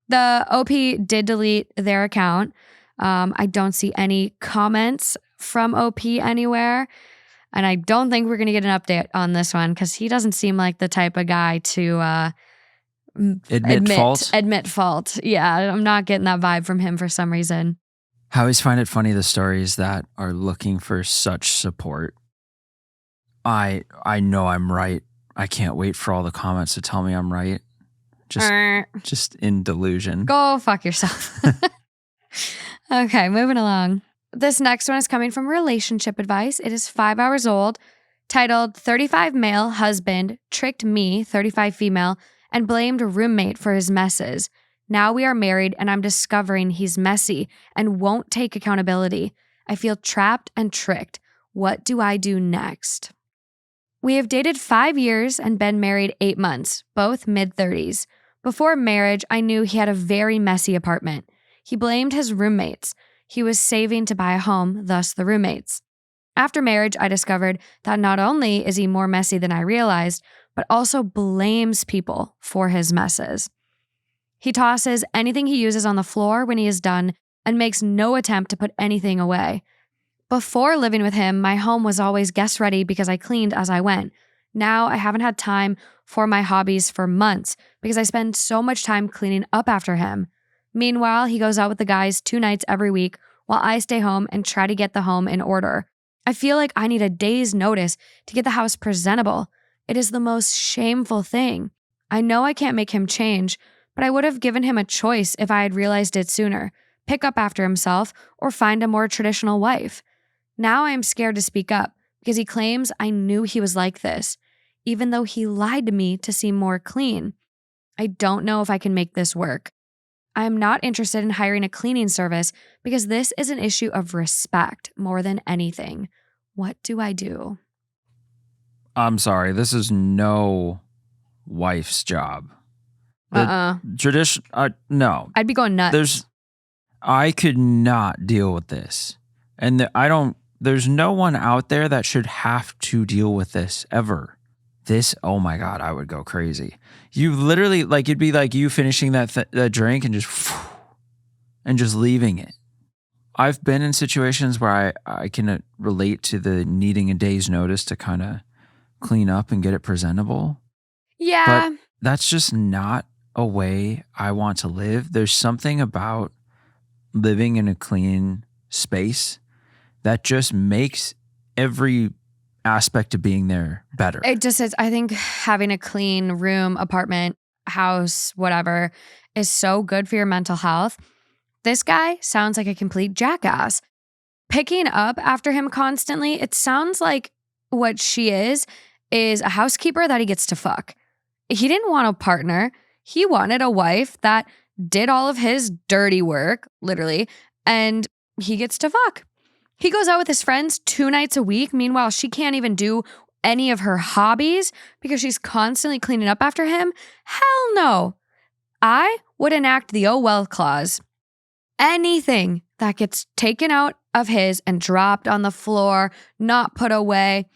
The OP did delete their account. I don't see any comments from OP anywhere. And I don't think we're going to get an update on this one because he doesn't seem like the type of guy to Admit fault. Admit fault. Yeah, I'm not getting that vibe from him for some reason. I always find it funny, the stories that are looking for such support. I know I'm right. I can't wait for all the comments to tell me I'm right. Just in delusion. Go fuck yourself. Okay, moving along. This next one is coming from Relationship Advice. It is 5 hours old, titled 35 Male Husband Tricked Me, 35 Female, and Blamed Roommate for His Messes. Now we are married and I'm discovering he's messy and won't take accountability. I feel trapped and tricked. What do I do next? We have dated 5 years and been married 8 months, both mid-30s. Before marriage, I knew he had a very messy apartment. He blamed his roommates. He was saving to buy a home, thus the roommates. After marriage, I discovered that not only is he more messy than I realized, but also blames people for his messes. He tosses anything he uses on the floor when he is done and makes no attempt to put anything away. Before living with him, my home was always guest ready because I cleaned as I went. Now I haven't had time for my hobbies for months because I spend so much time cleaning up after him. Meanwhile, he goes out with the guys 2 nights every week while I stay home and try to get the home in order. I feel like I need a day's notice to get the house presentable. It is the most shameful thing. I know I can't make him change, but I would have given him a choice if I had realized it sooner. Pick up after himself or find a more traditional wife. Now I am scared to speak up because he claims I knew he was like this. even though he lied to me to seem more clean. I don't know if I can make this work. I am not interested in hiring a cleaning service because this is an issue of respect more than anything. What do I do? I'm sorry, this is no wife's job. No. I'd be going nuts. I could not deal with this. And there's no one out there that should have to deal with this ever. Oh my God, I would go crazy. You literally, like, it'd be like you finishing that drink and just leaving it. I've been in situations where I can relate to the needing a day's notice to kind of clean up and get it presentable. Yeah. But that's just not a way I want to live. There's something about living in a clean space that just makes every aspect of being there better. It just is. I think having a clean room, apartment, house, whatever, is so good for your mental health. This guy sounds like a complete jackass. Picking up after him constantly, it sounds like what she is a housekeeper that he gets to fuck. He didn't want a partner. He wanted a wife that did all of his dirty work, literally, and he gets to fuck. He goes out with his friends 2 nights a week. Meanwhile, she can't even do any of her hobbies because she's constantly cleaning up after him. Hell no. I would enact the oh well clause. Anything that gets taken out of his and dropped on the floor, not put away,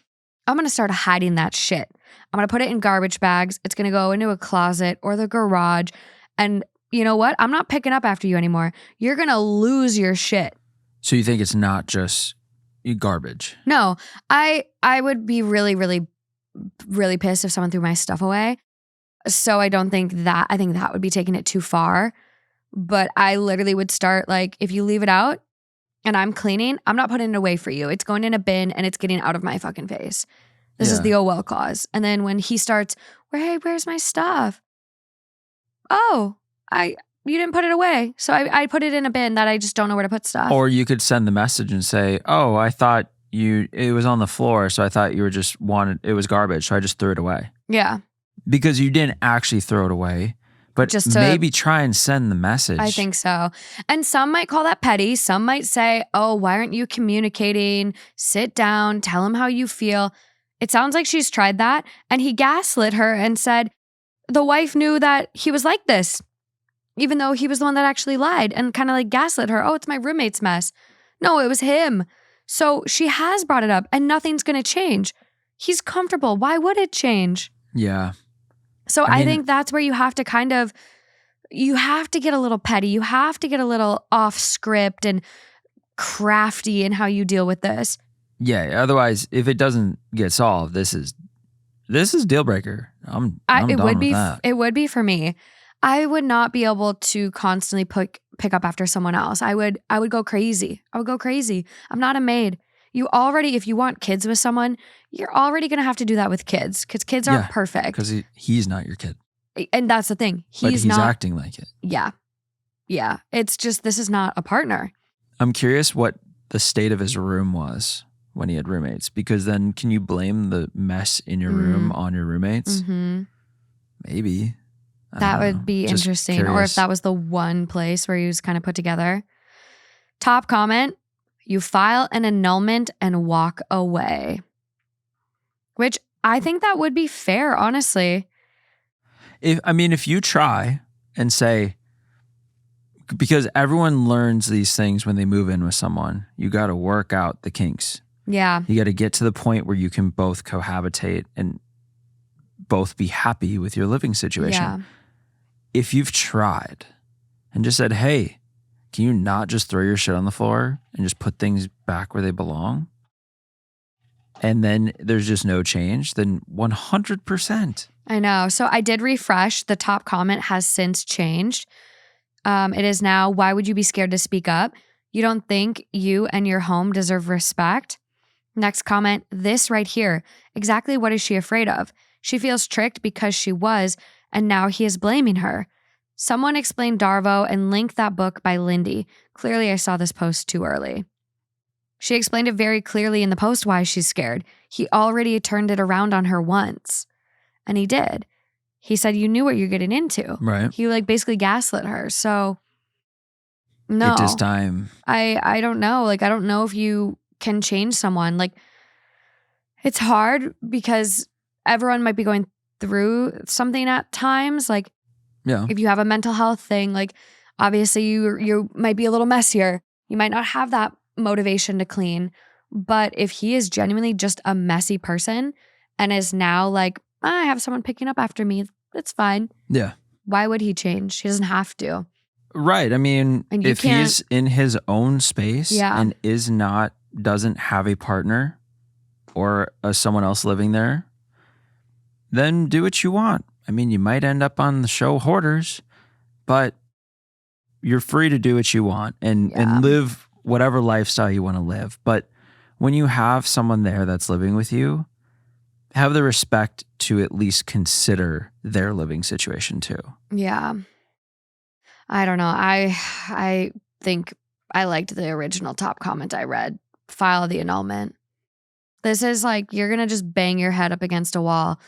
I'm going to start hiding that shit. I'm going to put it in garbage bags. It's going to go into a closet or the garage. And you know what? I'm not picking up after you anymore. You're going to lose your shit. So you think it's not just garbage? No, I would be really, really, really pissed if someone threw my stuff away. So I think that would be taking it too far. But I literally would start, like, if you leave it out and I'm cleaning, I'm not putting it away for you. It's going in a bin and it's getting out of my fucking face. This is the oh well clause. And then when he starts, hey, where's my stuff? Oh, you didn't put it away. So I put it in a bin that I just don't know where to put stuff. Or you could send the message and say, oh, I thought it was on the floor. So I thought you were it was garbage. So I just threw it away. Yeah. Because you didn't actually throw it away, but maybe try and send the message. I think so. And some might call that petty. Some might say, oh, why aren't you communicating? Sit down, tell him how you feel. It sounds like she's tried that. And he gaslit her and said the wife knew that he was like this, even though he was the one that actually lied and kind of like gaslit her. Oh, it's my roommate's mess. No, it was him. So she has brought it up and nothing's going to change. He's comfortable. Why would it change? Yeah. So I think that's where you have to you have to get a little petty. You have to get a little off script and crafty in how you deal with this. Yeah. Otherwise, if it doesn't get solved, this is deal breaker. I'm done with that. It would be for me. I would not be able to constantly pick up after someone else. I would go crazy. I would go crazy. I'm not a maid. If you want kids with someone, you're already going to have to do that with kids because kids aren't perfect. Because he's not your kid. And that's the thing. He's not acting like it. Yeah. Yeah. It's just, this is not a partner. I'm curious what the state of his room was when he had roommates, because then can you blame the mess in your room on your roommates? Mm-hmm. Maybe. That would be just interesting. Curious. Or if that was the one place where he was kind of put together. Top comment, you file an annulment and walk away. Which I think that would be fair, honestly. If you try and say, because everyone learns these things when they move in with someone, you got to work out the kinks. Yeah. You got to get to the point where you can both cohabitate and both be happy with your living situation. Yeah. If you've tried and just said, hey, can you not just throw your shit on the floor and just put things back where they belong? And then there's just no change, then 100%. I know. So I did refresh. The top comment has since changed. It is now, why would you be scared to speak up? You don't think you and your home deserve respect? Next comment, this right here. Exactly what is she afraid of? She feels tricked because she was, and now he is blaming her. Someone explained Darvo and linked that book by Lindy. Clearly, I saw this post too early. She explained it very clearly in the post why she's scared. He already turned it around on her once. And he did. He said, you knew what you're getting into. Right. He like basically gaslit her. So no. It is time. I don't know. Like, I don't know if you can change someone. Like, it's hard because everyone might be going through something at times. Like, Yeah. if you have a mental health thing, like obviously you might be a little messier. You might not have that motivation to clean. But if he is genuinely just a messy person and is now like, I have someone picking up after me, it's fine. Yeah. Why would he change? He doesn't have to. Right. I mean, And you if he's in his own space Yeah. and doesn't have a partner or someone else living there, then do what you want. I mean, you might end up on the show Hoarders, but you're free to do what you want and live whatever lifestyle you want to live. But when you have someone there that's living with you, have the respect to at least consider their living situation too. Yeah. I don't know. I think I liked the original top comment I read. File the annulment. This is like, you're going to just bang your head up against a wall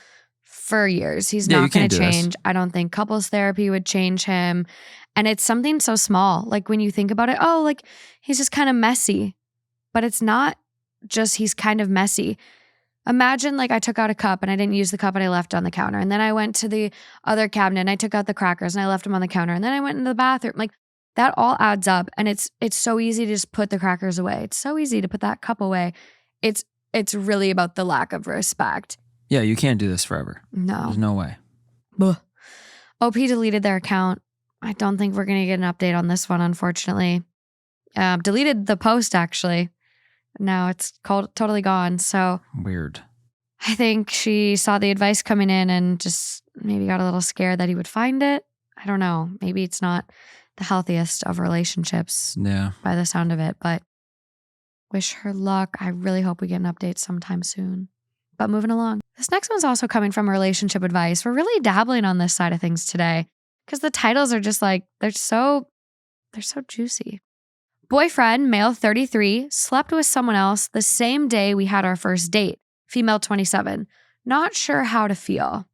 for years. He's not going to change. I don't think couples therapy would change him. And it's something so small. Like when you think about it, oh, like he's just kind of messy. But it's not just he's kind of messy. Imagine like I took out a cup and I didn't use the cup and I left it on the counter. And then I went to the other cabinet and I took out the crackers and I left them on the counter. And then I went into the bathroom. Like that all adds up. And it's so easy to just put the crackers away. It's so easy to put that cup away. It's really about the lack of respect. Yeah, you can't do this forever. No. There's no way. Buh. OP deleted their account. I don't think we're going to get an update on this one, unfortunately. Deleted the post, actually. Now it's totally gone. So weird. I think she saw the advice coming in and just maybe got a little scared that he would find it. I don't know. Maybe it's not the healthiest of relationships by the sound of it, but wish her luck. I really hope we get an update sometime soon. But moving along. This next one's also coming from relationship advice. We're really dabbling on this side of things today because the titles are just like, they're so juicy. Boyfriend, male 33, slept with someone else the same day we had our first date, female 27. Not sure how to feel.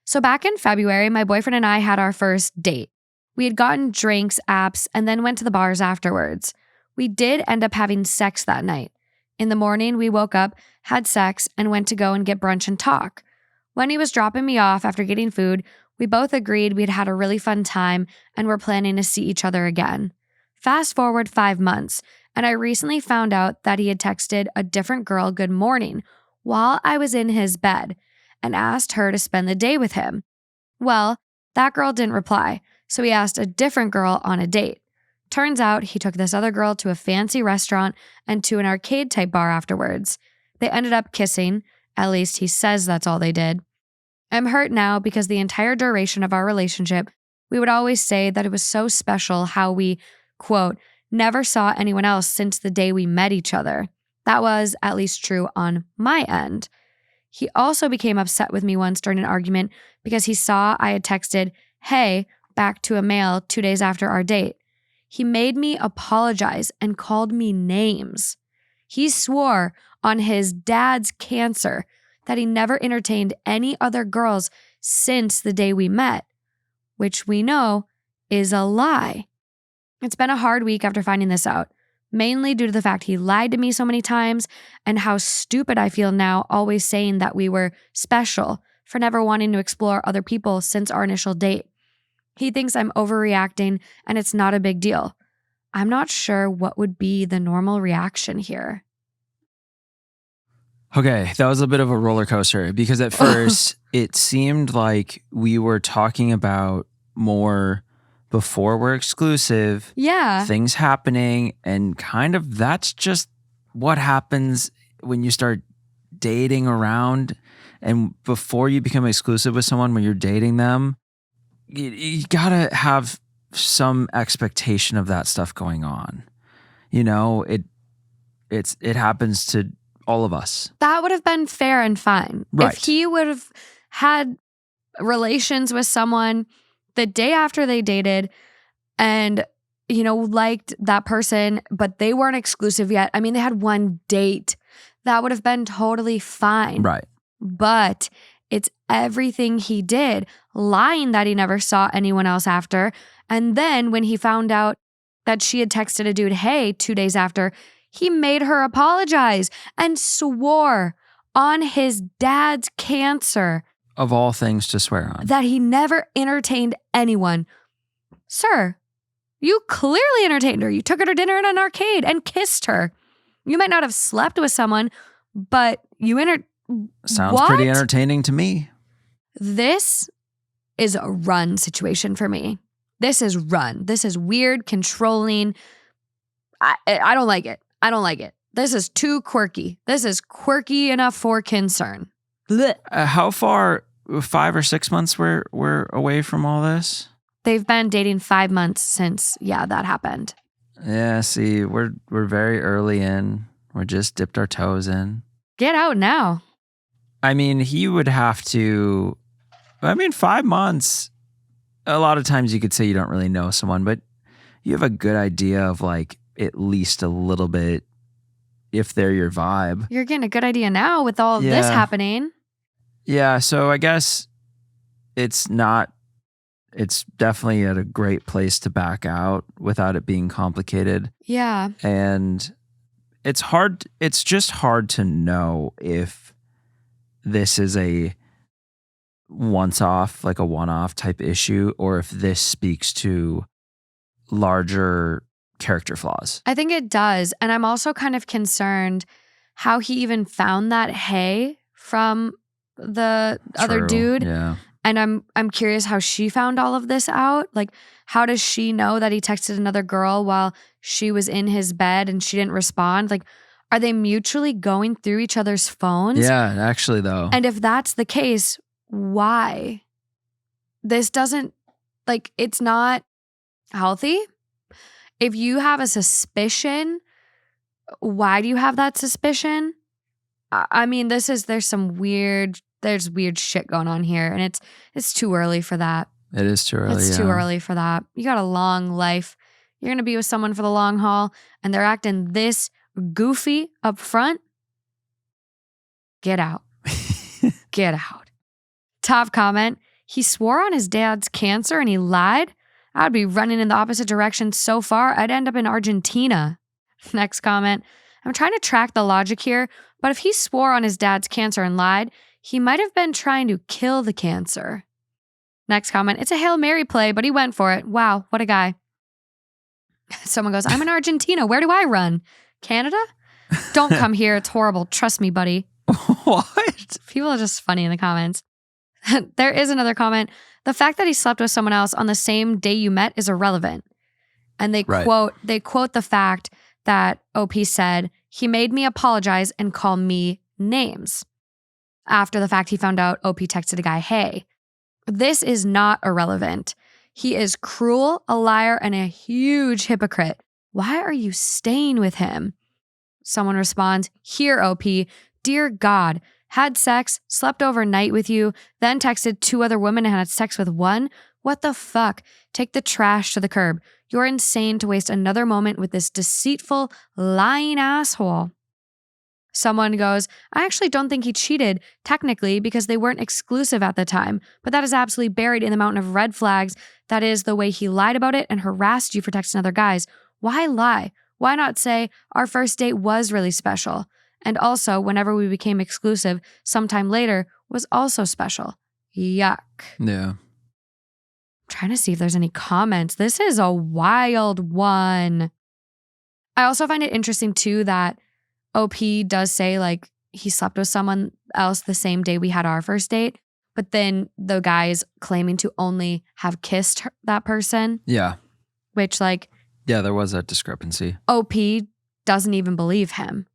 So back in February, my boyfriend and I had our first date. We had gotten drinks, apps, and then went to the bars afterwards. We did end up having sex that night. In the morning, we woke up, had sex, and went to go and get brunch and talk. When he was dropping me off after getting food, we both agreed we'd had a really fun time and were planning to see each other again. Fast forward 5 months, and I recently found out that he had texted a different girl good morning while I was in his bed and asked her to spend the day with him. Well, that girl didn't reply, so he asked a different girl on a date. Turns out he took this other girl to a fancy restaurant and to an arcade-type bar afterwards. They ended up kissing, at least he says that's all they did. I'm hurt now because the entire duration of our relationship, we would always say that it was so special how we, quote, never saw anyone else since the day we met each other. That was at least true on my end. He also became upset with me once during an argument because he saw I had texted, hey, back to a male 2 days after our date. He made me apologize and called me names. He swore on his dad's cancer that he never entertained any other girls since the day we met, which we know is a lie. It's been a hard week after finding this out, mainly due to the fact he lied to me so many times and how stupid I feel now always saying that we were special for never wanting to explore other people since our initial date. He thinks I'm overreacting and it's not a big deal. I'm not sure what would be the normal reaction here. Okay, that was a bit of a roller coaster because at first it seemed like we were talking about more before we're exclusive. Yeah. Things happening, and kind of that's just what happens when you start dating around. And before you become exclusive with someone, when you're dating them, you gotta have some expectation of that stuff going on. You know, it happens to all of us. That would have been fair and fine. Right. If he would have had relations with someone the day after they dated and, liked that person, but they weren't exclusive yet. I mean, they had one date. That would have been totally fine. Right. But It's everything he did, lying that he never saw anyone else after. And then when he found out that she had texted a dude, hey, 2 days after, he made her apologize and swore on his dad's cancer Of all things to swear on. that he never entertained anyone. Sir, you clearly entertained her. You took her to dinner at an arcade and kissed her. You might not have slept with someone, but you Sounds pretty entertaining to me. This is a run situation for me. This is run. This is weird, controlling. I don't like it. I don't like it. This is too quirky. This is quirky enough for concern. How far, 5 or 6 months we're away from all this? They've been dating 5 months since, that happened. Yeah, see, we're very early in. We're just dipped our toes in. Get out now. I mean, he would have to, 5 months, a lot of times you could say you don't really know someone, but you have a good idea of like at least a little bit if they're your vibe. You're getting a good idea now with all of this happening. Yeah, so I guess it's definitely at a great place to back out without it being complicated. Yeah. And it's just hard to know if this is a once-off, like a one-off type issue, or if this speaks to larger character flaws. I think it does. And I'm also kind of concerned how he even found that hey from the other dude. Yeah. And I'm curious how she found all of this out. Like, how does she know that he texted another girl while she was in his bed and she didn't respond? Like, are they mutually going through each other's phones? Yeah, actually though. And if that's the case, why? This doesn't, it's not healthy. If you have a suspicion, why do you have that suspicion? I mean, there's weird shit going on here, and it's too early for that. It is too early. It's too early for that. You got a long life. You're going to be with someone for the long haul, and they're acting this goofy up front. Get out. Get out. Top comment. He swore on his dad's cancer and he lied. I'd be running in the opposite direction so far, I'd end up in Argentina. Next comment. I'm trying to track the logic here, but if he swore on his dad's cancer and lied, he might have been trying to kill the cancer. Next comment. It's a Hail Mary play, but he went for it. Wow, what a guy. Someone goes, I'm in Argentina. Where do I run? Canada? Don't come here. It's horrible. Trust me, buddy. What? People are just funny in the comments. There is another comment. The fact that he slept with someone else on the same day you met is irrelevant. And they quote the fact that OP said, he made me apologize and call me names. After the fact, he found out OP texted a guy, hey. This is not irrelevant. He is cruel, a liar, and a huge hypocrite. Why are you staying with him? Someone responds, here, OP, dear God, had sex, slept overnight with you, then texted 2 other women and had sex with 1? What the fuck? Take the trash to the curb. You're insane to waste another moment with this deceitful, lying asshole. Someone goes, I actually don't think he cheated, technically, because they weren't exclusive at the time, but that is absolutely buried in the mountain of red flags. That is the way he lied about it and harassed you for texting other guys. Why lie? Why not say, our first date was really special? And also, whenever we became exclusive, sometime later, was also special. Yuck. Yeah. I'm trying to see if there's any comments. This is a wild one. I also find it interesting, too, that OP does say, like, he slept with someone else the same day we had our first date, but then the guy is claiming to only have kissed that person. Yeah. Which, like... Yeah, there was that discrepancy. OP doesn't even believe him.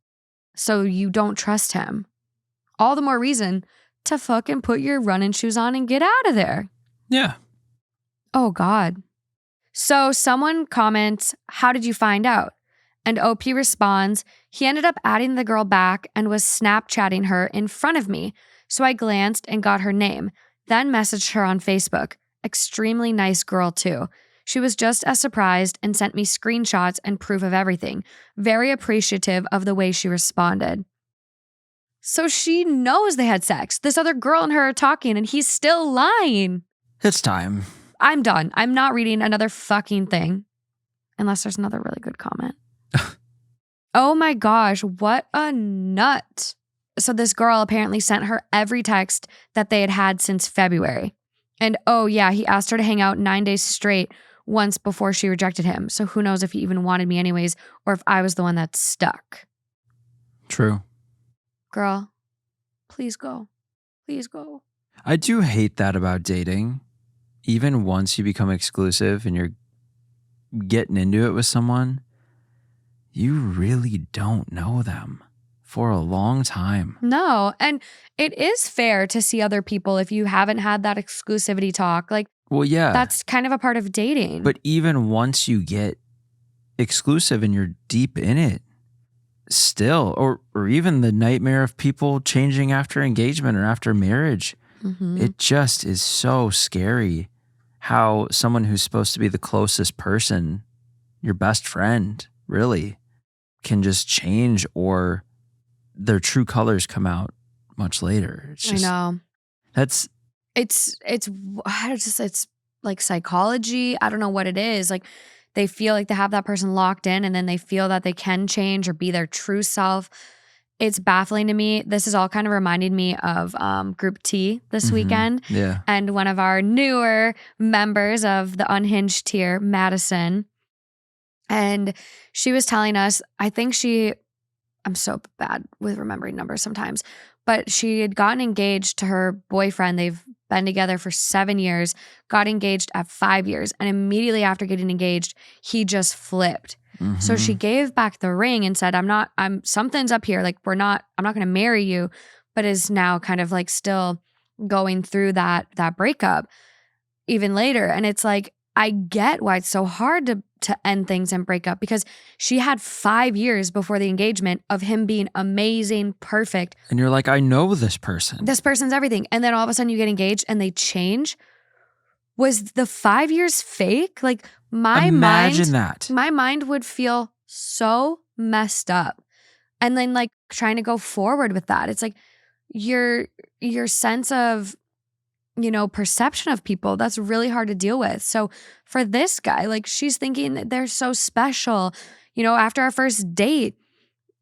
So you don't trust him. All the more reason to fucking put your running shoes on and get out of there. Yeah. Oh, God. So someone comments, how did you find out? And OP responds, he ended up adding the girl back and was Snapchatting her in front of me. So I glanced and got her name, then messaged her on Facebook. Extremely nice girl, too. She was just as surprised and sent me screenshots and proof of everything. Very appreciative of the way she responded. So she knows they had sex. This other girl and her are talking and he's still lying. It's time. I'm done. I'm not reading another fucking thing. Unless there's another really good comment. Oh my gosh, what a nut. So this girl apparently sent her every text that they had had since February. And oh yeah, he asked her to hang out 9 days straight once before she rejected him. So who knows if he even wanted me anyways or if I was the one that stuck. True. Girl, please go. Please go. I do hate that about dating. Even once you become exclusive and you're getting into it with someone, you really don't know them for a long time. No, and it is fair to see other people if you haven't had that exclusivity talk. Like, well, yeah. That's kind of a part of dating. But even once you get exclusive and you're deep in it, still, or even the nightmare of people changing after engagement or after marriage, it just is so scary how someone who's supposed to be the closest person, your best friend, really, can just change or their true colors come out much later. It's just, I know. It's It's like psychology. I don't know what it is. Like they feel like they have that person locked in and then they feel that they can change or be their true self. It's baffling to me. This is all kind of reminding me of Group T this weekend. Yeah. And one of our newer members of the unhinged tier, Madison. And she was telling us, I'm so bad with remembering numbers sometimes, but she had gotten engaged to her boyfriend. They've been together for 7 years, got engaged at 5 years. And immediately after getting engaged, he just flipped. So she gave back the ring and said, something's up here. Like I'm not going to marry you, but is now kind of like still going through that breakup even later. And it's like, I get why it's so hard to end things and break up because she had 5 years before the engagement of him being amazing, perfect. And you're like, I know this person. This person's everything. And then all of a sudden you get engaged and they change. Was the 5 years fake? Like Imagine that. My mind would feel so messed up. And then like trying to go forward with that. It's like your sense of, perception of people, that's really hard to deal with. So for this guy, like she's thinking that they're so special. After our first date,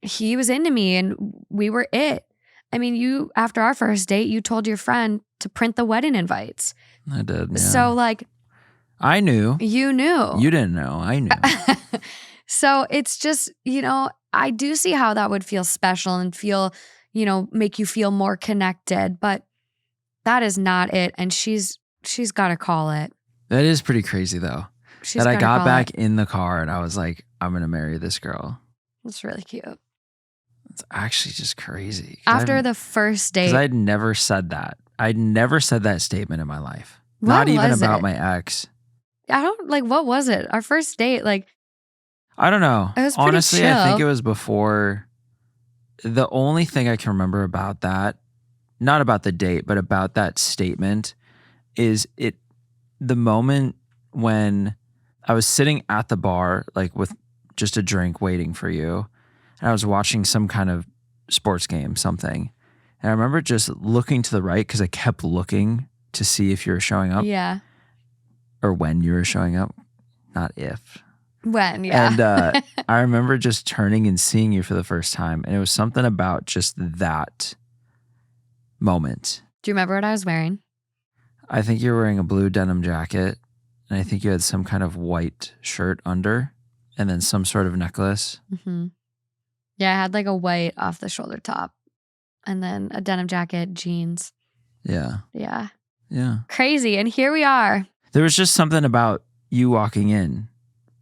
he was into me and we were it. I mean, after our first date, you told your friend to print the wedding invites. I did. Yeah. So like, I knew. You knew. You didn't know. I knew. So it's just, I do see how that would feel special and feel, make you feel more connected, but that is not it. And she's got to call it. That is pretty crazy though. I got back in the car and I was like, I'm going to marry this girl. That's really cute. It's actually just crazy. After the first date. Because I'd never said that. I'd never said that statement in my life. What Not even was about it? my ex. What was it? Our first date, I don't know. It was pretty Honestly, chill. I think it was before. The only thing I can remember about that, not about the date, but about that statement, is the moment when I was sitting at the bar, like with just a drink waiting for you, and I was watching some kind of sports game, something. And I remember just looking to the right because I kept looking to see if you were showing up. Yeah. Or when you were showing up. Not if. When, yeah. And I remember just turning and seeing you for the first time. And it was something about just that moment. Do you remember what I was wearing? I think you were wearing a blue denim jacket. And I think you had some kind of white shirt under. And then some sort of necklace. Mm-hmm. Yeah, I had like a white off the shoulder top. And then a denim jacket, jeans. Yeah. Yeah. Yeah. Crazy. And here we are. There was just something about you walking in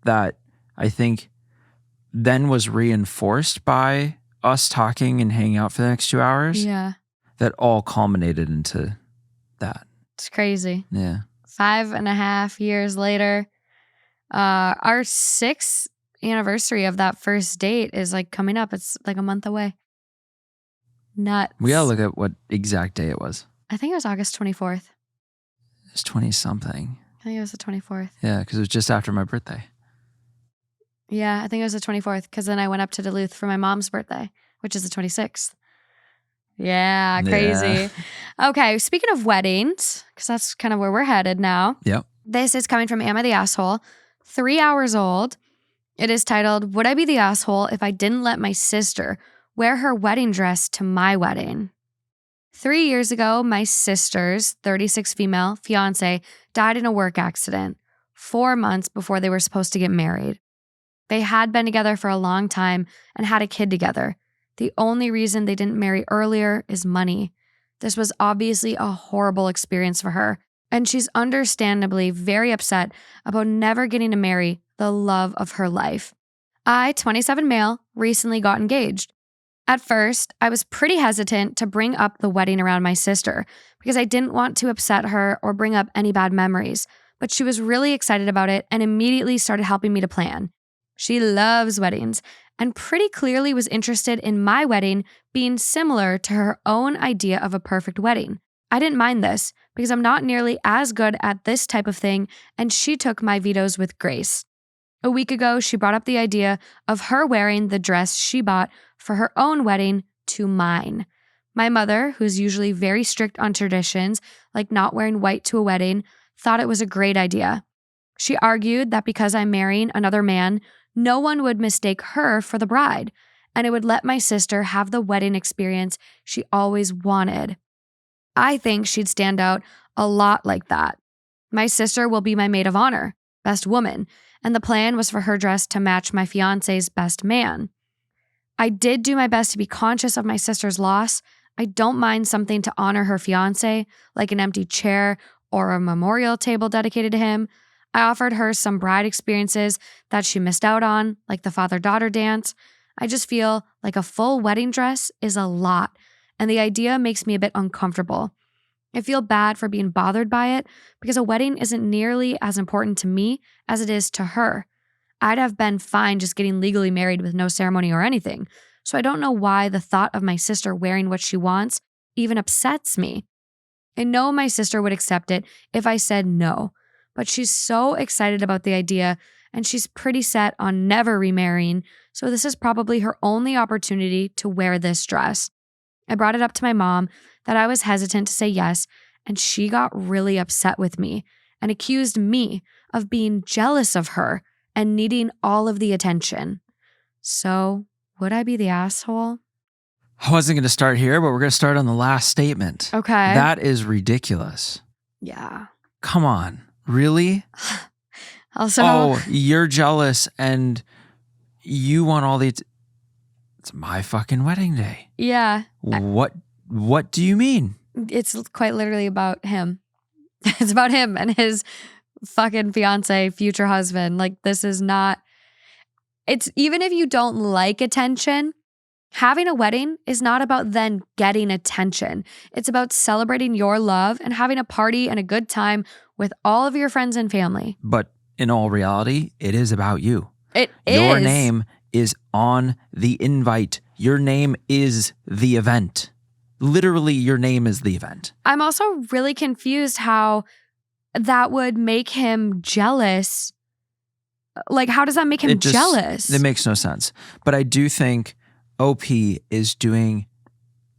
that I think then was reinforced by us talking and hanging out for the next 2 hours. Yeah. That all culminated into that. It's crazy. Yeah. 5.5 years later, our 6th anniversary of that first date is like coming up. It's like a month away. Nuts. We gotta look at what exact day it was. I think it was August 24th. It's 20 something. I think it was the 24th. Yeah, because it was just after my birthday. Yeah, I think it was the 24th because then I went up to Duluth for my mom's birthday, which is the 26th. Yeah, crazy. Okay, speaking of weddings, because that's kind of where we're headed now. Yep. This is coming from Am I the Asshole? 3 hours old. It is titled, Would I be the asshole if I didn't let my sister wear her wedding dress to my wedding? 3 years ago, my sister's 36 female fiance died in a work accident 4 months before they were supposed to get married. They had been together for a long time and had a kid together. The only reason they didn't marry earlier is money. This was obviously a horrible experience for her, and she's understandably very upset about never getting to marry the love of her life. I, 27 male, recently got engaged. At first, I was pretty hesitant to bring up the wedding around my sister because I didn't want to upset her or bring up any bad memories, but she was really excited about it and immediately started helping me to plan. She loves weddings and pretty clearly was interested in my wedding being similar to her own idea of a perfect wedding. I didn't mind this because I'm not nearly as good at this type of thing, and she took my vetoes with grace. A week ago, she brought up the idea of her wearing the dress she bought for her own wedding to mine. My mother, who's usually very strict on traditions, like not wearing white to a wedding, thought it was a great idea. She argued that because I'm marrying another man, no one would mistake her for the bride, and it would let my sister have the wedding experience she always wanted. I think she'd stand out a lot like that. My sister will be my maid of honor, best woman, and the plan was for her dress to match my fiance's best man. I did do my best to be conscious of my sister's loss. I don't mind something to honor her fiance, like an empty chair or a memorial table dedicated to him. I offered her some bride experiences that she missed out on, like the father-daughter dance. I just feel like a full wedding dress is a lot, and the idea makes me a bit uncomfortable. I feel bad for being bothered by it because a wedding isn't nearly as important to me as it is to her. I'd have been fine just getting legally married with no ceremony or anything, so I don't know why the thought of my sister wearing what she wants even upsets me. I know my sister would accept it if I said no, but she's so excited about the idea and she's pretty set on never remarrying, so this is probably her only opportunity to wear this dress. I brought it up to my mom that I was hesitant to say yes, and she got really upset with me and accused me of being jealous of her and needing all of the attention. So, would I be the asshole? I wasn't going to start here, but we're going to start on the last statement. Okay. That is ridiculous. Yeah. Come on. Really? Also, you're jealous and you want all the... It's my fucking wedding day. Yeah. What do you mean? It's quite literally about him. It's about him and his fucking fiance, future husband. Like, this is not... It's even if you don't like attention, having a wedding is not about then getting attention. It's about celebrating your love and having a party and a good time with all of your friends and family. But in all reality, it is about you. It is. Your name is on the invite. Your name is the event. Literally, your name is the event. I'm also really confused how that would make him jealous. Like, how does that make him jealous? It makes no sense. But I do think OP is doing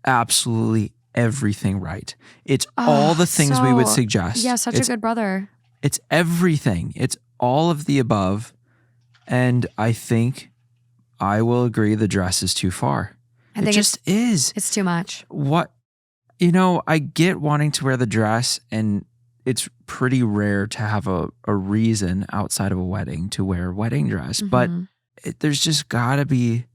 absolutely everything right. It's all the things we would suggest. Yeah, such a good brother. It's everything. It's all of the above. And I think I will agree the dress is too far. I think it just is. It's too much. I get wanting to wear the dress, and it's pretty rare to have a reason outside of a wedding to wear a wedding dress. Mm-hmm. But there's just got to be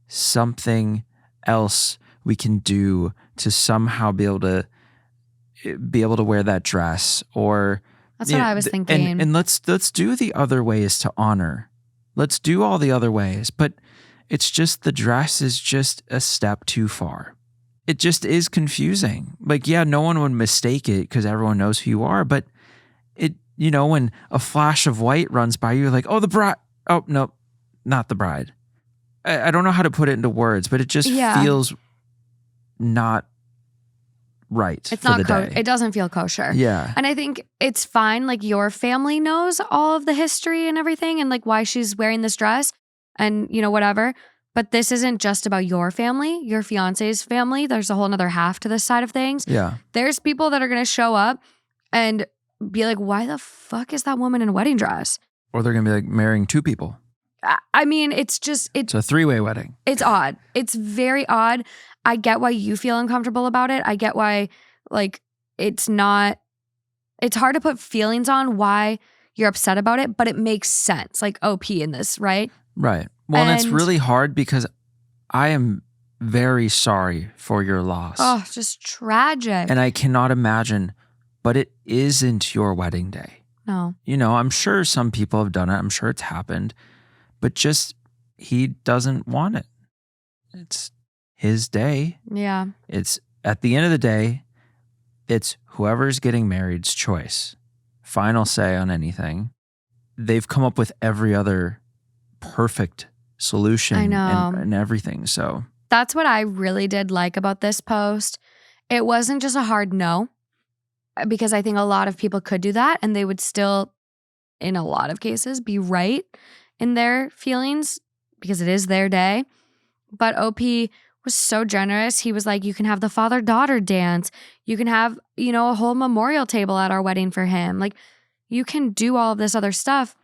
something else we can do to somehow be able to wear that dress. Or that's what I was thinking. And let's do the other ways to honor. Let's do all the other ways, but it's just the dress is just a step too far. It just is confusing. Like, yeah, no one would mistake it because everyone knows who you are, but when a flash of white runs by you, you're like, oh, the bride. Oh, no, not the bride. I don't know how to put it into words, but it just feels not right. It's for not the day. It doesn't feel kosher. Yeah. And I think it's fine. Like, your family knows all of the history and everything and like why she's wearing this dress and whatever. But this isn't just about your family, your fiance's family. There's a whole other half to this side of things. Yeah. There's people that are going to show up and be like, why the fuck is that woman in a wedding dress? Or they're going to be like marrying 2 people. I mean, it's a 3-way wedding. It's odd. It's very odd. I get why you feel uncomfortable about it. I get why, like, it's hard to put feelings on why you're upset about it, but it makes sense. Like OP in this, right? Right. Well, and it's really hard because I am very sorry for your loss. Oh, just tragic. And I cannot imagine, but it isn't your wedding day. No. You know, I'm sure some people have done it. I'm sure it's happened, but just he doesn't want it. It's his day. Yeah. It's at the end of the day, it's whoever's getting married's choice. Final say on anything. They've come up with every other perfect solution I know. and everything. So that's what I really did like about this post. It wasn't just a hard no, because I think a lot of people could do that and they would still, in a lot of cases, be right in their feelings because it is their day. But OP was so generous. He was like, you can have the father-daughter dance. You can have, a whole memorial table at our wedding for him. Like, you can do all of this other stuff.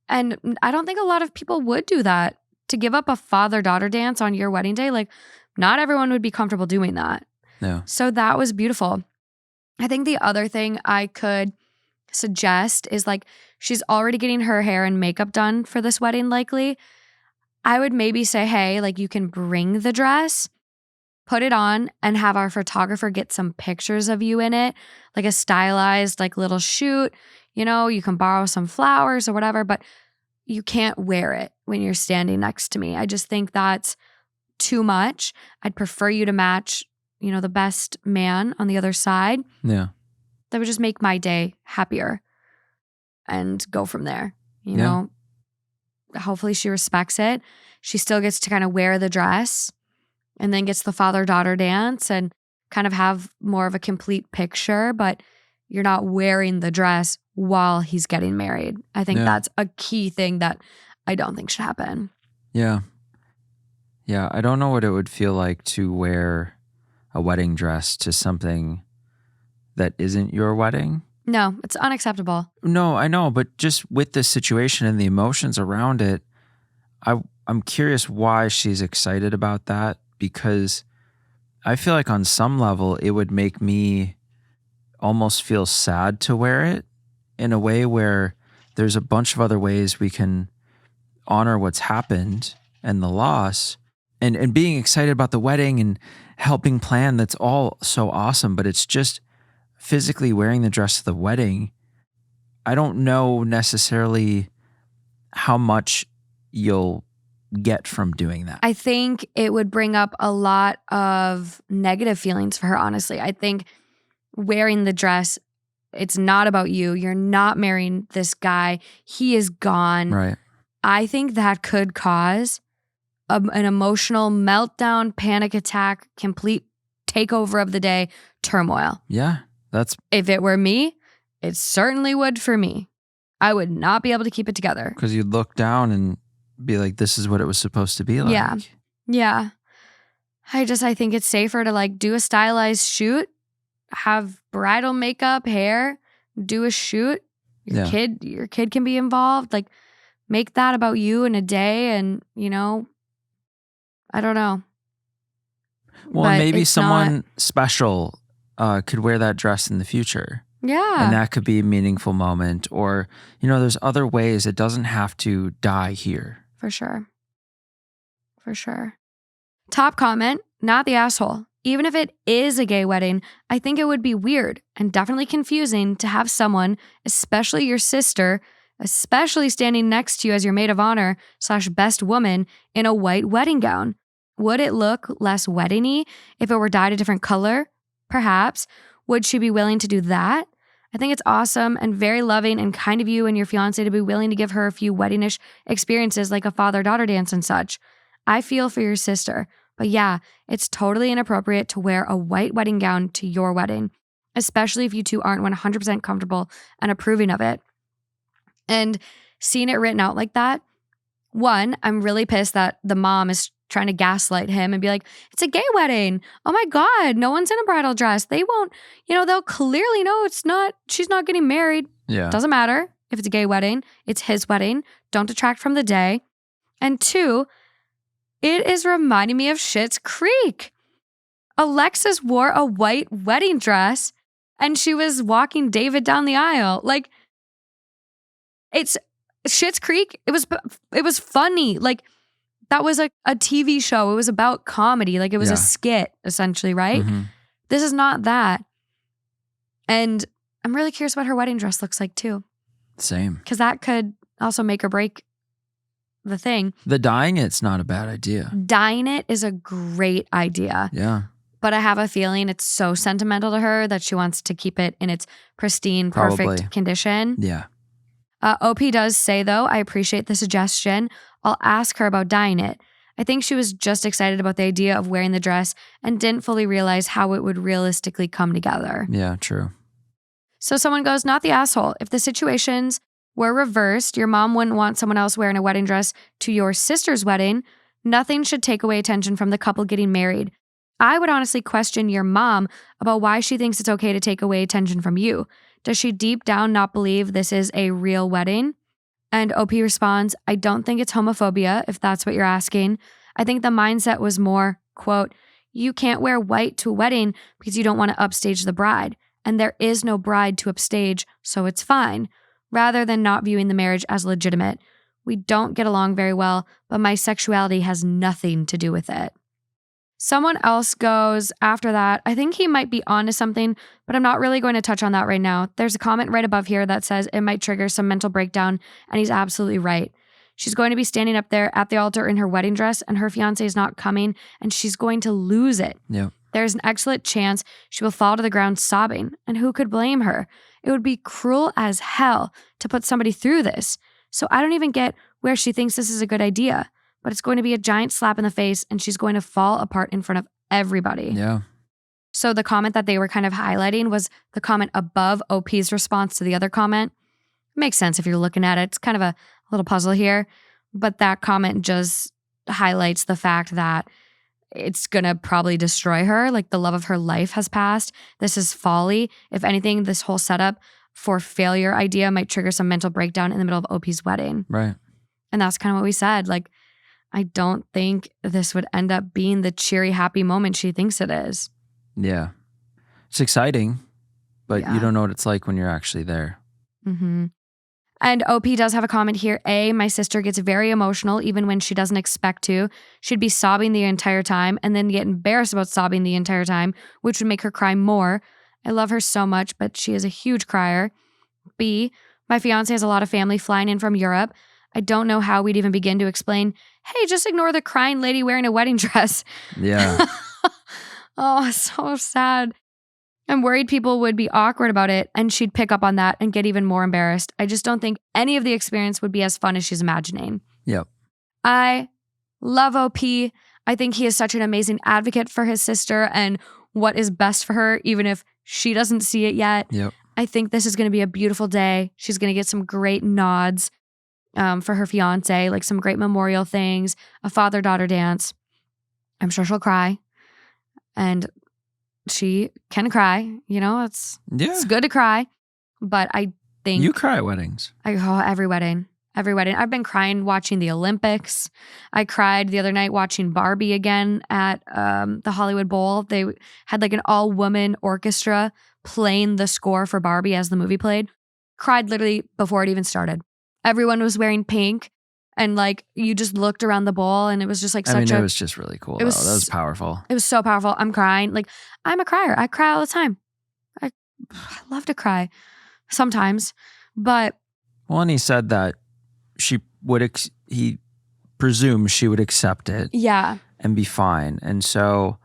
And I don't think a lot of people would do that. To give up a father-daughter dance on your wedding day, like, not everyone would be comfortable doing that. No. So that was beautiful. I think the other thing I could suggest is, like, she's already getting her hair and makeup done for this wedding likely. I would maybe say, hey, like, you can bring the dress, put it on, and have our photographer get some pictures of you in it, like a stylized, like, little shoot. You can borrow some flowers or whatever, but you can't wear it when you're standing next to me. I just think that's too much. I'd prefer you to match, the best man on the other side. Yeah. That would just make my day happier and go from there. You know, hopefully she respects it. She still gets to kind of wear the dress and then gets the father-daughter dance and kind of have more of a complete picture, but you're not wearing the dress while he's getting married. I think that's a key thing that I don't think should happen. Yeah. Yeah. I don't know what it would feel like to wear a wedding dress to something that isn't your wedding. No, it's unacceptable. No, I know, but just with the situation and the emotions around it, I'm curious why she's excited about that, because I feel like on some level it would make me almost feel sad to wear it in a way where there's a bunch of other ways we can honor what's happened and the loss, and being excited about the wedding and helping plan. That's all so awesome, but it's just physically wearing the dress to the wedding. I don't know necessarily how much you'll get from doing that. I think it would bring up a lot of negative feelings for her, honestly. I think wearing the dress, it's not about you. You're not marrying this guy. He is gone. Right. I think that could cause an emotional meltdown, panic attack, complete takeover of the day, turmoil. Yeah. If it were me, it certainly would for me. I would not be able to keep it together. Because you'd look down and be like, this is what it was supposed to be like. Yeah. Yeah. I think it's safer to, like, do a stylized shoot, have bridal makeup, hair, do a shoot. Your kid can be involved. Like, make that about you in a day, and, I don't know. Well, But maybe it's someone special could wear that dress in the future. Yeah. And that could be a meaningful moment. Or, there's other ways. It doesn't have to die here. For sure. For sure. Top comment, not the asshole. Even if it is a gay wedding, I think it would be weird and definitely confusing to have someone, especially your sister, especially standing next to you as your maid of honor / best woman, in a white wedding gown. Would it look less wedding-y if it were dyed a different color? Perhaps. Would she be willing to do that? I think it's awesome and very loving and kind of you and your fiance to be willing to give her a few wedding-ish experiences like a father-daughter dance and such. I feel for your sister. But yeah, it's totally inappropriate to wear a white wedding gown to your wedding, especially if you two aren't 100% comfortable and approving of it. And seeing it written out like that, one, I'm really pissed that the mom is trying to gaslight him and be like, it's a gay wedding. Oh my God, no one's in a bridal dress. They won't, they'll clearly know she's not getting married. Yeah. Doesn't matter if it's a gay wedding. It's his wedding. Don't detract from the day. And 2, it is reminding me of Schitt's Creek. Alexis wore a white wedding dress and she was walking David down the aisle. Like, it's Schitt's Creek. It was funny. Like, that was a TV show. It was about comedy. Like, it was a skit, essentially, right? Mm-hmm. This is not that. And I'm really curious what her wedding dress looks like, too. Same. Because that could also make or break the thing. The dyeing it's not a bad idea. Dyeing it is a great idea. Yeah. But I have a feeling it's so sentimental to her that she wants to keep it in its pristine, perfect condition. Yeah. OP does say, though, I appreciate the suggestion. I'll ask her about dyeing it. I think she was just excited about the idea of wearing the dress and didn't fully realize how it would realistically come together. Yeah, true. So someone goes, not the asshole. If the situations were reversed, your mom wouldn't want someone else wearing a wedding dress to your sister's wedding. Nothing should take away attention from the couple getting married. I would honestly question your mom about why she thinks it's okay to take away attention from you. Does she deep down not believe this is a real wedding? And OP responds, I don't think it's homophobia, if that's what you're asking. I think the mindset was more, quote, you can't wear white to a wedding because you don't want to upstage the bride. And there is no bride to upstage, so it's fine. Rather than not viewing the marriage as legitimate. We don't get along very well, but my sexuality has nothing to do with it. Someone else goes after that, I think he might be onto something, but I'm not really going to touch on that right now. There's a comment right above here that says it might trigger some mental breakdown, and he's absolutely right. She's going to be standing up there at the altar in her wedding dress, and her fiancé is not coming, and she's going to lose it. Yeah. There's an excellent chance she will fall to the ground sobbing, and who could blame her? It would be cruel as hell to put somebody through this. So I don't even get where she thinks this is a good idea. But it's going to be a giant slap in the face and she's going to fall apart in front of everybody. Yeah. So the comment that they were kind of highlighting was the comment above OP's response to the other comment. It makes sense if you're looking at it. It's kind of a little puzzle here. But that comment just highlights the fact that it's going to probably destroy her. Like, the love of her life has passed. This is folly. If anything, this whole setup for failure idea might trigger some mental breakdown in the middle of OP's wedding. Right. And that's kind of what we said. Like, I don't think this would end up being the cheery, happy moment she thinks it is. Yeah. It's exciting, but you don't know what it's like when you're actually there. Mm-hmm. And OP does have a comment here. My sister gets very emotional even when she doesn't expect to. She'd be sobbing the entire time and then get embarrassed about sobbing the entire time, which would make her cry more. I love her so much, but she is a huge crier. B, my fiance has a lot of family flying in from Europe. I don't know how we'd even begin to explain, hey, just ignore the crying lady wearing a wedding dress. Yeah. Oh, so sad. I'm worried people would be awkward about it and she'd pick up on that and get even more embarrassed. I just don't think any of the experience would be as fun as she's imagining. Yep. I love OP. I think he is such an amazing advocate for his sister and what is best for her, even if she doesn't see it yet. Yep. I think this is going to be a beautiful day. She's going to get some great nods for her fiance, like some great memorial things, a father-daughter dance. I'm sure she'll cry. And she can cry. It's good to cry. But I think... You cry at weddings. Every wedding. Every wedding. I've been crying watching the Olympics. I cried the other night watching Barbie again at the Hollywood Bowl. They had like an all-woman orchestra playing the score for Barbie as the movie played. Cried literally before it even started. Everyone was wearing pink and like you just looked around the bowl and it was just like it was just really cool. That was powerful. It was so powerful. I'm crying. Like, I'm a crier. I cry all the time. I love to cry sometimes, but... Well, and he said that he presumes she would accept it. Yeah. And be fine. And so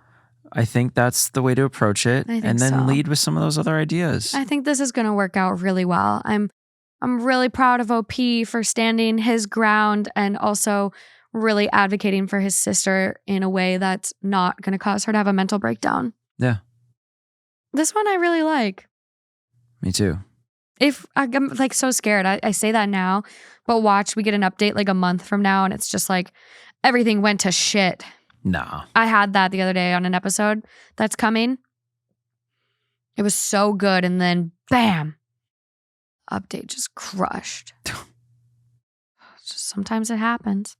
I think that's the way to approach it. And then lead with some of those other ideas. I think this is going to work out really well. I'm really proud of OP for standing his ground and also really advocating for his sister in a way that's not going to cause her to have a mental breakdown. Yeah. This one I really like. Me too. If I'm like so scared, I say that now, but watch, we get an update like a month from now and it's just like everything went to shit. Nah. I had that the other day on an episode that's coming. It was so good. And then bam, update just crushed. Sometimes it happens.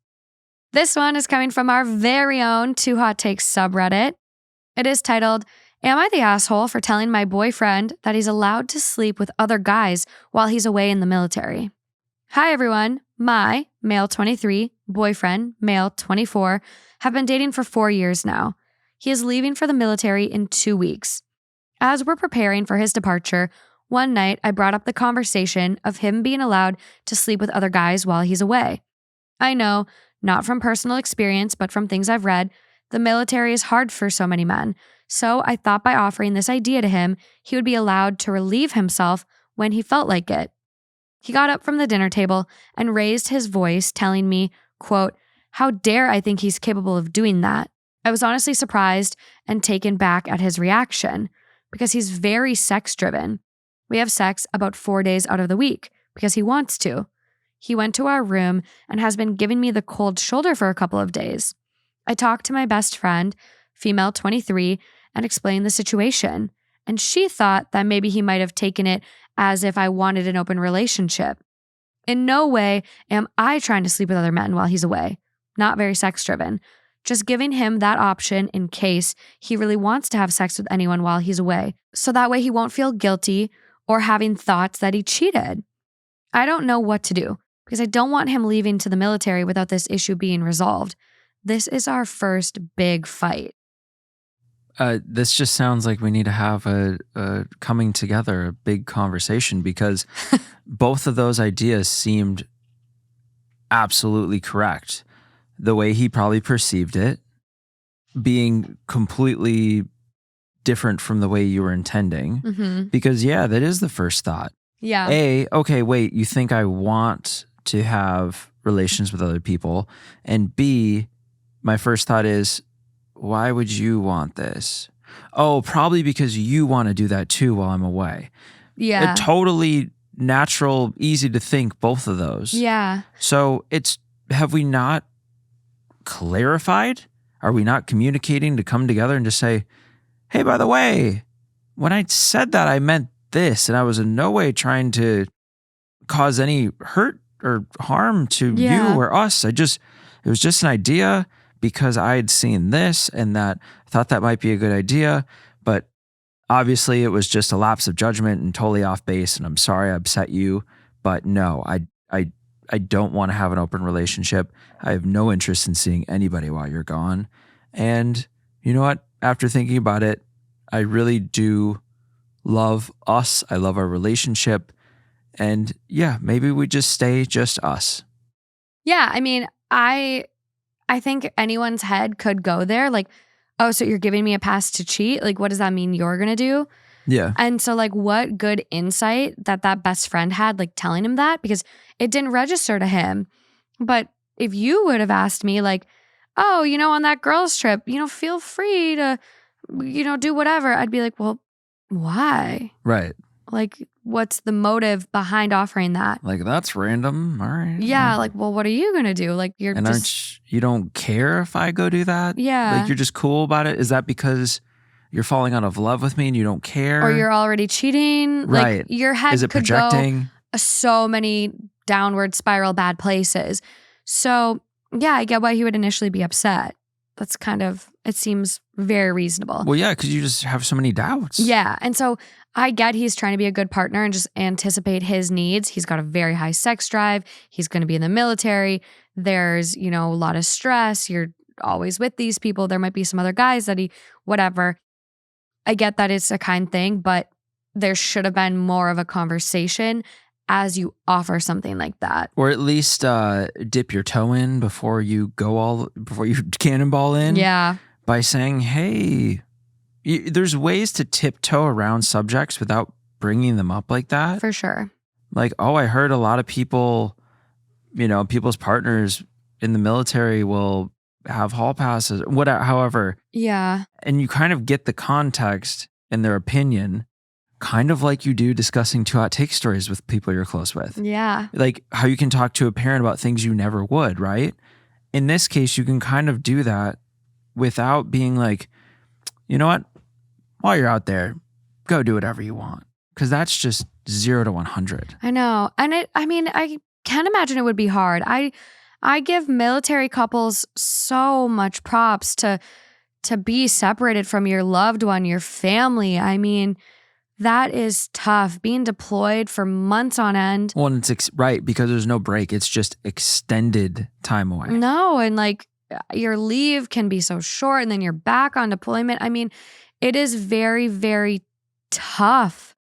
This one is coming from our very own Too Hot Takes subreddit. It is titled, Am I the asshole for telling my boyfriend that he's allowed to sleep with other guys while he's away in the military? Hi, everyone. My, male 23, boyfriend, male 24, have been dating for 4 years now. He is leaving for the military in 2 weeks. As we're preparing for his departure, one night I brought up the conversation of him being allowed to sleep with other guys while he's away. I know, not from personal experience, but from things I've read, the military is hard for so many men. So I thought by offering this idea to him, he would be allowed to relieve himself when he felt like it. He got up from the dinner table and raised his voice, telling me, quote, how dare I think he's capable of doing that? I was honestly surprised and taken back at his reaction because he's very sex-driven. We have sex about 4 days out of the week because he wants to. He went to our room and has been giving me the cold shoulder for a couple of days. I talked to my best friend, female 23, and explained the situation. And she thought that maybe he might have taken it as if I wanted an open relationship. In no way am I trying to sleep with other men while he's away. Not very sex-driven. Just giving him that option in case he really wants to have sex with anyone while he's away. So that way he won't feel guilty or having thoughts that he cheated. I don't know what to do because I don't want him leaving to the military without this issue being resolved. This is our first big fight. This just sounds like we need to have a coming together, a big conversation, because both of those ideas seemed absolutely correct. The way he probably perceived it being completely different from the way you were intending. Mm-hmm. Because yeah, that is the first thought. Yeah. Okay, wait, you think I want to have relations with other people? And B, my first thought is, why would you want this? Oh, probably because you want to do that too while I'm away. Yeah. A totally natural, easy to think, both of those. Yeah. So have we not clarified? Are we not communicating to come together and just say, hey, by the way, when I said that, I meant this, and I was in no way trying to cause any hurt or harm to you or us. It was just an idea because I had seen this and that I thought that might be a good idea, but obviously it was just a lapse of judgment and totally off base, and I'm sorry I upset you, but no, I don't want to have an open relationship. I have no interest in seeing anybody while you're gone. And you know what? After thinking about it, I really do love us. I love our relationship. And yeah, maybe we just stay just us. Yeah, I mean, I think anyone's head could go there. Like, oh, so you're giving me a pass to cheat? Like, what does that mean you're going to do? Yeah. And so like what good insight that best friend had, like telling him that, because it didn't register to him. But if you would have asked me like, oh, on that girls trip, feel free to, do whatever. I'd be like, well, why? Right. Like, what's the motive behind offering that? Like, that's random. All right. Yeah. Like, well, what are you going to do? Like, you don't care if I go do that? Yeah. Like, you're just cool about it? Is that because you're falling out of love with me and you don't care? Or you're already cheating? Right. Like, your head Is it could projecting? go so many downward spiral bad places. So, yeah, I get why he would initially be upset. That's it seems very reasonable. Well, yeah, because you just have so many doubts. Yeah. And so I get he's trying to be a good partner and just anticipate his needs. He's got a very high sex drive. He's going to be in the military. There's, a lot of stress. You're always with these people. There might be some other guys that whatever. I get that it's a kind thing, but there should have been more of a conversation as you offer something like that. Or at least dip your toe in before you cannonball in. Yeah. By saying, hey, there's ways to tiptoe around subjects without bringing them up like that. For sure. Like, oh, I heard a lot of people, people's partners in the military will have hall passes, however. Yeah. And you kind of get the context and their opinion, kind of like you do discussing Too Hot Take stories with people you're close with. Yeah. Like how you can talk to a parent about things you never would, right? in this case, you can kind of do that without being like, you know what? While you're out there, go do whatever you want. Because that's just 0 to 100. I know. And I can't imagine it would be hard. I give military couples so much props to be separated from your loved one, your family. I mean, that is tough. Being deployed for months on end. Well, and it's right, because there's no break. It's just extended time away. No, and like your leave can be so short and then you're back on deployment. I mean, it is very, very tough.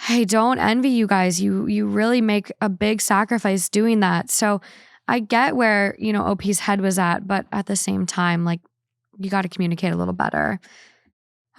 I don't envy you guys. You really make a big sacrifice doing that. So I get where, OP's head was at, but at the same time, like, you got to communicate a little better.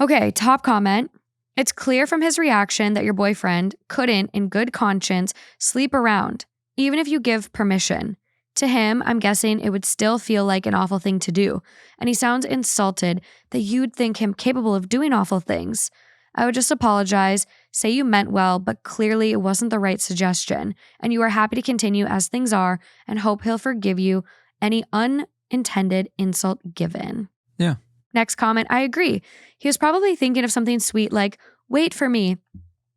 Okay, top comment. It's clear from his reaction that your boyfriend couldn't, in good conscience, sleep around, even if you give permission. To him, I'm guessing it would still feel like an awful thing to do, and he sounds insulted that you'd think him capable of doing awful things. I would just apologize, say you meant well, but clearly it wasn't the right suggestion, and you are happy to continue as things are, and hope he'll forgive you any unintended insult given. Yeah. Next comment, I agree. He was probably thinking of something sweet like, wait for me.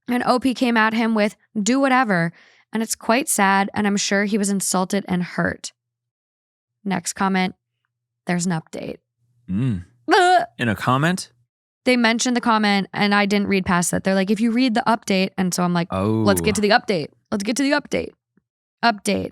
And OP came at him with, do whatever. And it's quite sad, and I'm sure he was insulted and hurt. Next comment, there's an update. In a comment? They mentioned the comment, and I didn't read past it. They're like, if you read the update. And so I'm like, let's get to the update. Let's get to the update. Update.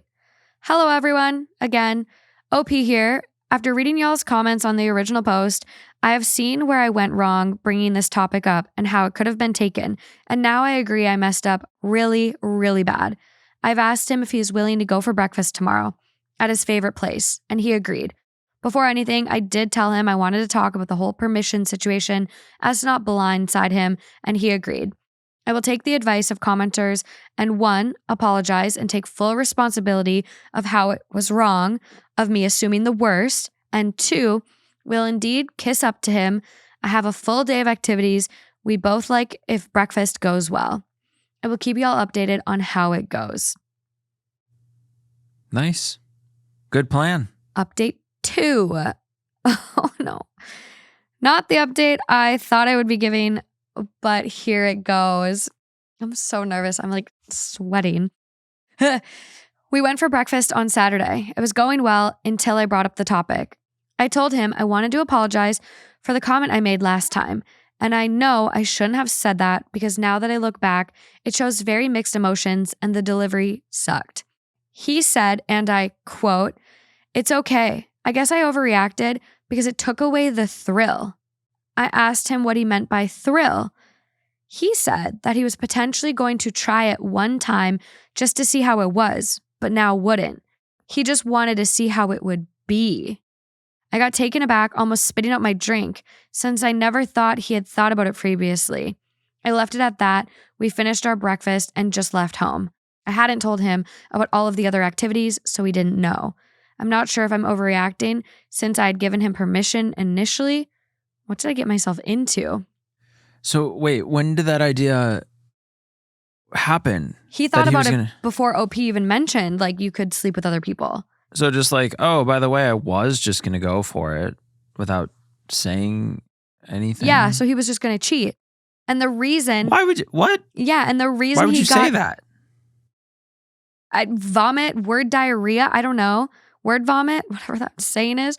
Hello, everyone. Again, OP here. After reading y'all's comments on the original post, I have seen where I went wrong bringing this topic up and how it could have been taken. And now I agree I messed up really, really bad. I've asked him if he's willing to go for breakfast tomorrow at his favorite place, and he agreed. Before anything, I did tell him I wanted to talk about the whole permission situation as to not blindside him, and he agreed. I will take the advice of commenters and 1, apologize and take full responsibility of how it was wrong of me assuming the worst, and 2, will indeed kiss up to him. I have a full day of activities we both like if breakfast goes well. I will keep you all updated on how it goes. Nice. Good plan. Update 2. Oh no. Not the update I thought I would be giving, but here it goes. I'm so nervous. I'm like sweating. We went for breakfast on Saturday. It was going well until I brought up the topic. I told him I wanted to apologize for the comment I made last time. And I know I shouldn't have said that because now that I look back, it shows very mixed emotions and the delivery sucked. He said, and I quote, "It's okay. I guess I overreacted because it took away the thrill." I asked him what he meant by thrill. He said that he was potentially going to try it one time just to see how it was, but now wouldn't. He just wanted to see how it would be. I got taken aback, almost spitting out my drink, since I never thought he had thought about it previously. I left it at that. We finished our breakfast and just left home. I hadn't told him about all of the other activities, so he didn't know. I'm not sure if I'm overreacting since I had given him permission initially. What did I get myself into? So wait, when did that idea happen? He thought about it before OP even mentioned, like, you could sleep with other people. So just like, oh, by the way, I was just going to go for it without saying anything? Yeah, so he was just going to cheat. And the reason... Why would you... What? Yeah, and the reason Why would you say that? Vomit, word diarrhea, I don't know. Word vomit, whatever that saying is.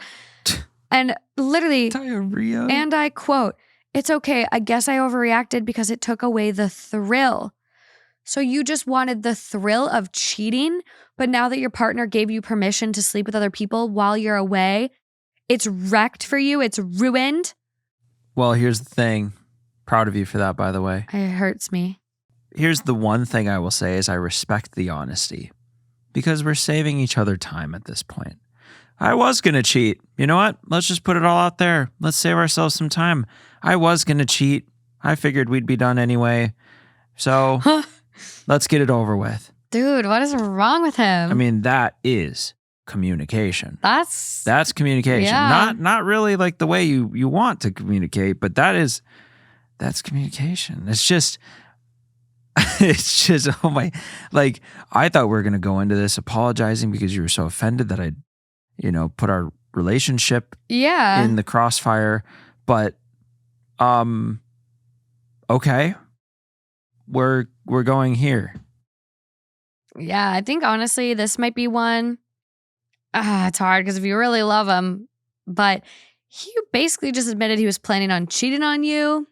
And literally... Diarrhea? And I quote, "It's okay, I guess I overreacted because it took away the thrill." So you just wanted the thrill of cheating, but now that your partner gave you permission to sleep with other people while you're away, it's wrecked for you, it's ruined? Well, here's the thing. Proud of you for that, by the way. It hurts me. Here's the one thing I will say is I respect the honesty because we're saving each other time at this point. I was going to cheat. You know what? Let's just put it all out there. Let's save ourselves some time. I was going to cheat. I figured we'd be done anyway. So let's get it over with. Dude, what is wrong with him? I mean, that is communication. That's communication. Yeah. Not really like the way you want to communicate, but that's communication. It's just, oh my, like, I thought we were going to go into this apologizing because you were so offended that I put our relationship Yeah. in the crossfire. But okay, we're going here. Yeah, I think honestly, this might be one. It's hard because if you really love him, but he basically just admitted he was planning on cheating on you.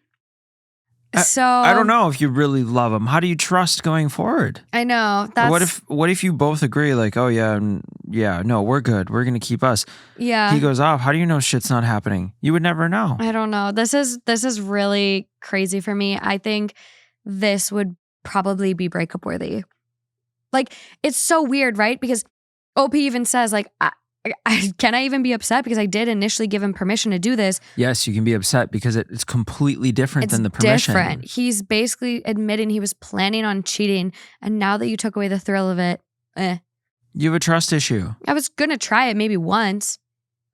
So I don't know if you really love him. How do you trust going forward? I know that's what if you both agree, like, oh yeah, no, we're good. We're gonna keep us. yeah. He goes off. How do you know shit's not happening? You would never know. I don't know. This is really crazy for me. I think this would probably be breakup worthy. Like, it's so weird, right? Because OP even says, like, can I even be upset? Because I did initially give him permission to do this. Yes, you can be upset because it's completely different than the permission. Different. He's basically admitting he was planning on cheating. And now that you took away the thrill of it, You have a trust issue. I was going to try it maybe once.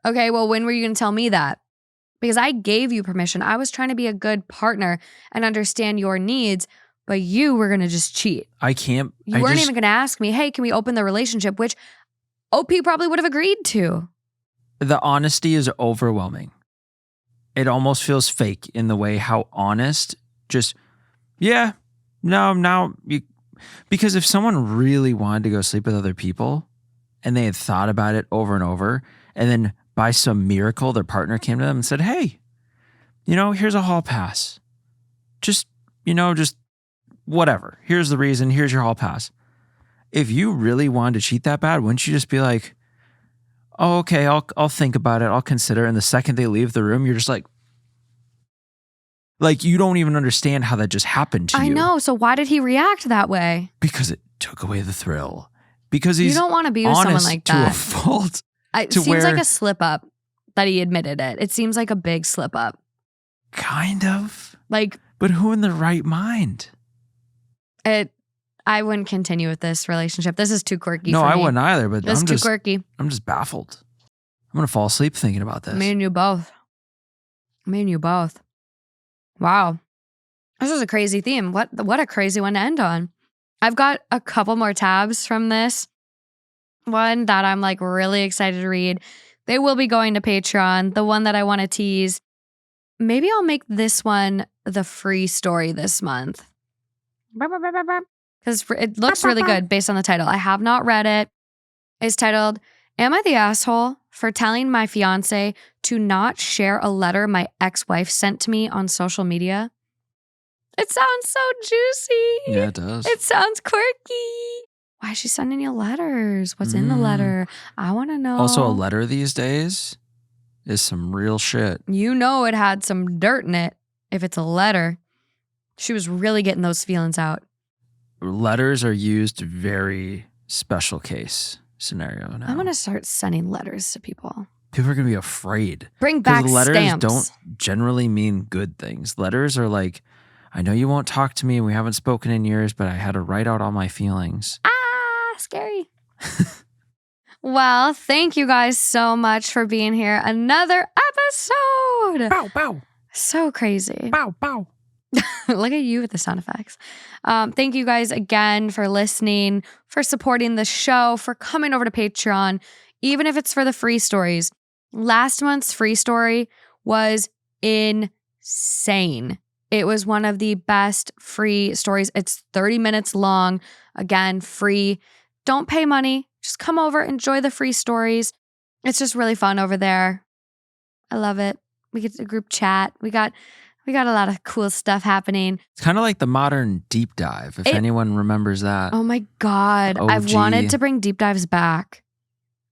Okay, well, when were you going to tell me that? Because I gave you permission. I was trying to be a good partner and understand your needs, but you were going to just cheat. I can't. You weren't even going to ask me, hey, can we open the relationship? Which OP probably would have agreed to. The honesty is overwhelming. It almost feels fake in the way how honest, because if someone really wanted to go sleep with other people and they had thought about it over and over, and then by some miracle, their partner came to them and said, hey, here's a hall pass. Just whatever. Here's the reason. Here's your hall pass. If you really wanted to cheat that bad, wouldn't you just be like, oh, okay, I'll think about it. I'll consider. And the second they leave the room, you're just like you don't even understand how that just happened to you. I know. So why did he react that way? Because it took away the thrill. Because he's you don't want to be with someone like that. To a fault. It seems like a slip up that he admitted it. It seems like a big slip up. Kind of. Like, but who in the right mind? I wouldn't continue with this relationship. This is too quirky no, for me. I wouldn't either, but this is too quirky. I'm just baffled. I'm going to fall asleep thinking about this. Me and you both. Wow. This is a crazy theme. What a crazy one to end on. I've got a couple more tabs from this one that I'm like really excited to read. They will be going to Patreon. The one that I want to tease, maybe I'll make this one the free story this month. Because it looks really good based on the title. I have not read it. It's titled, Am I the Asshole for Telling My Fiance to Not Share a Letter My Ex-Wife Sent to Me on Social Media? It sounds so juicy. Yeah, it does. It sounds quirky. Why is she sending you letters? What's in the letter? I want to know. Also, a letter these days is some real shit. You know it had some dirt in it if it's a letter. She was really getting those feelings out. Letters are used very special case scenario now. I'm going to start sending letters to people. People are going to be afraid. Bring back letters stamps. Don't generally mean good things. Letters are like, I know you won't talk to me and we haven't spoken in years, but I had to write out all my feelings. Scary. Well, thank you guys so much for being here. Another episode. Bow, bow. So crazy. Bow, bow. Look at you with the sound effects. Thank you guys again for listening, for supporting the show, for coming over to Patreon, even if it's for the free stories. Last month's free story was insane. It was one of the best free stories. It's 30 minutes long. Again, free. Don't pay money. Just come over, enjoy the free stories. It's just really fun over there. I love it. We get a group chat. We got a lot of cool stuff happening. It's kind of like the modern deep dive, if anyone remembers that. Oh my God. OG. I've wanted to bring deep dives back.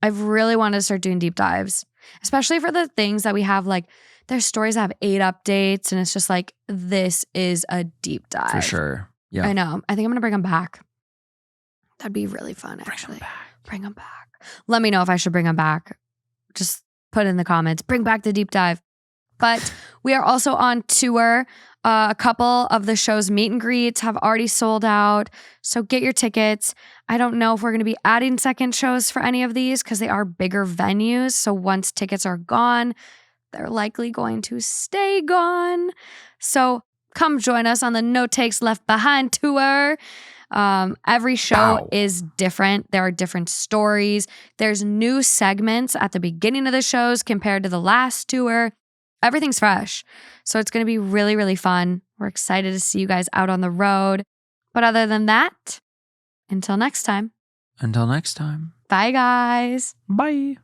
I've really wanted to start doing deep dives, especially for the things that we have. Like, there's stories that have 8 updates, and it's just like, this is a deep dive. For sure. Yeah. I know. I think I'm going to bring them back. That'd be really fun, actually. Bring them back. Let me know if I should bring them back. Just put in the comments. Bring back the deep dive. But we are also on tour. A couple of the show's meet and greets have already sold out. So get your tickets. I don't know if we're going to be adding second shows for any of these because they are bigger venues. So once tickets are gone, they're likely going to stay gone. So come join us on the No Takes Left Behind tour. Every show Wow. is different. There are different stories. There's new segments at the beginning of the shows compared to the last tour. Everything's fresh. So it's going to be really, really fun. We're excited to see you guys out on the road. But other than that, until next time. Until next time. Bye, guys. Bye.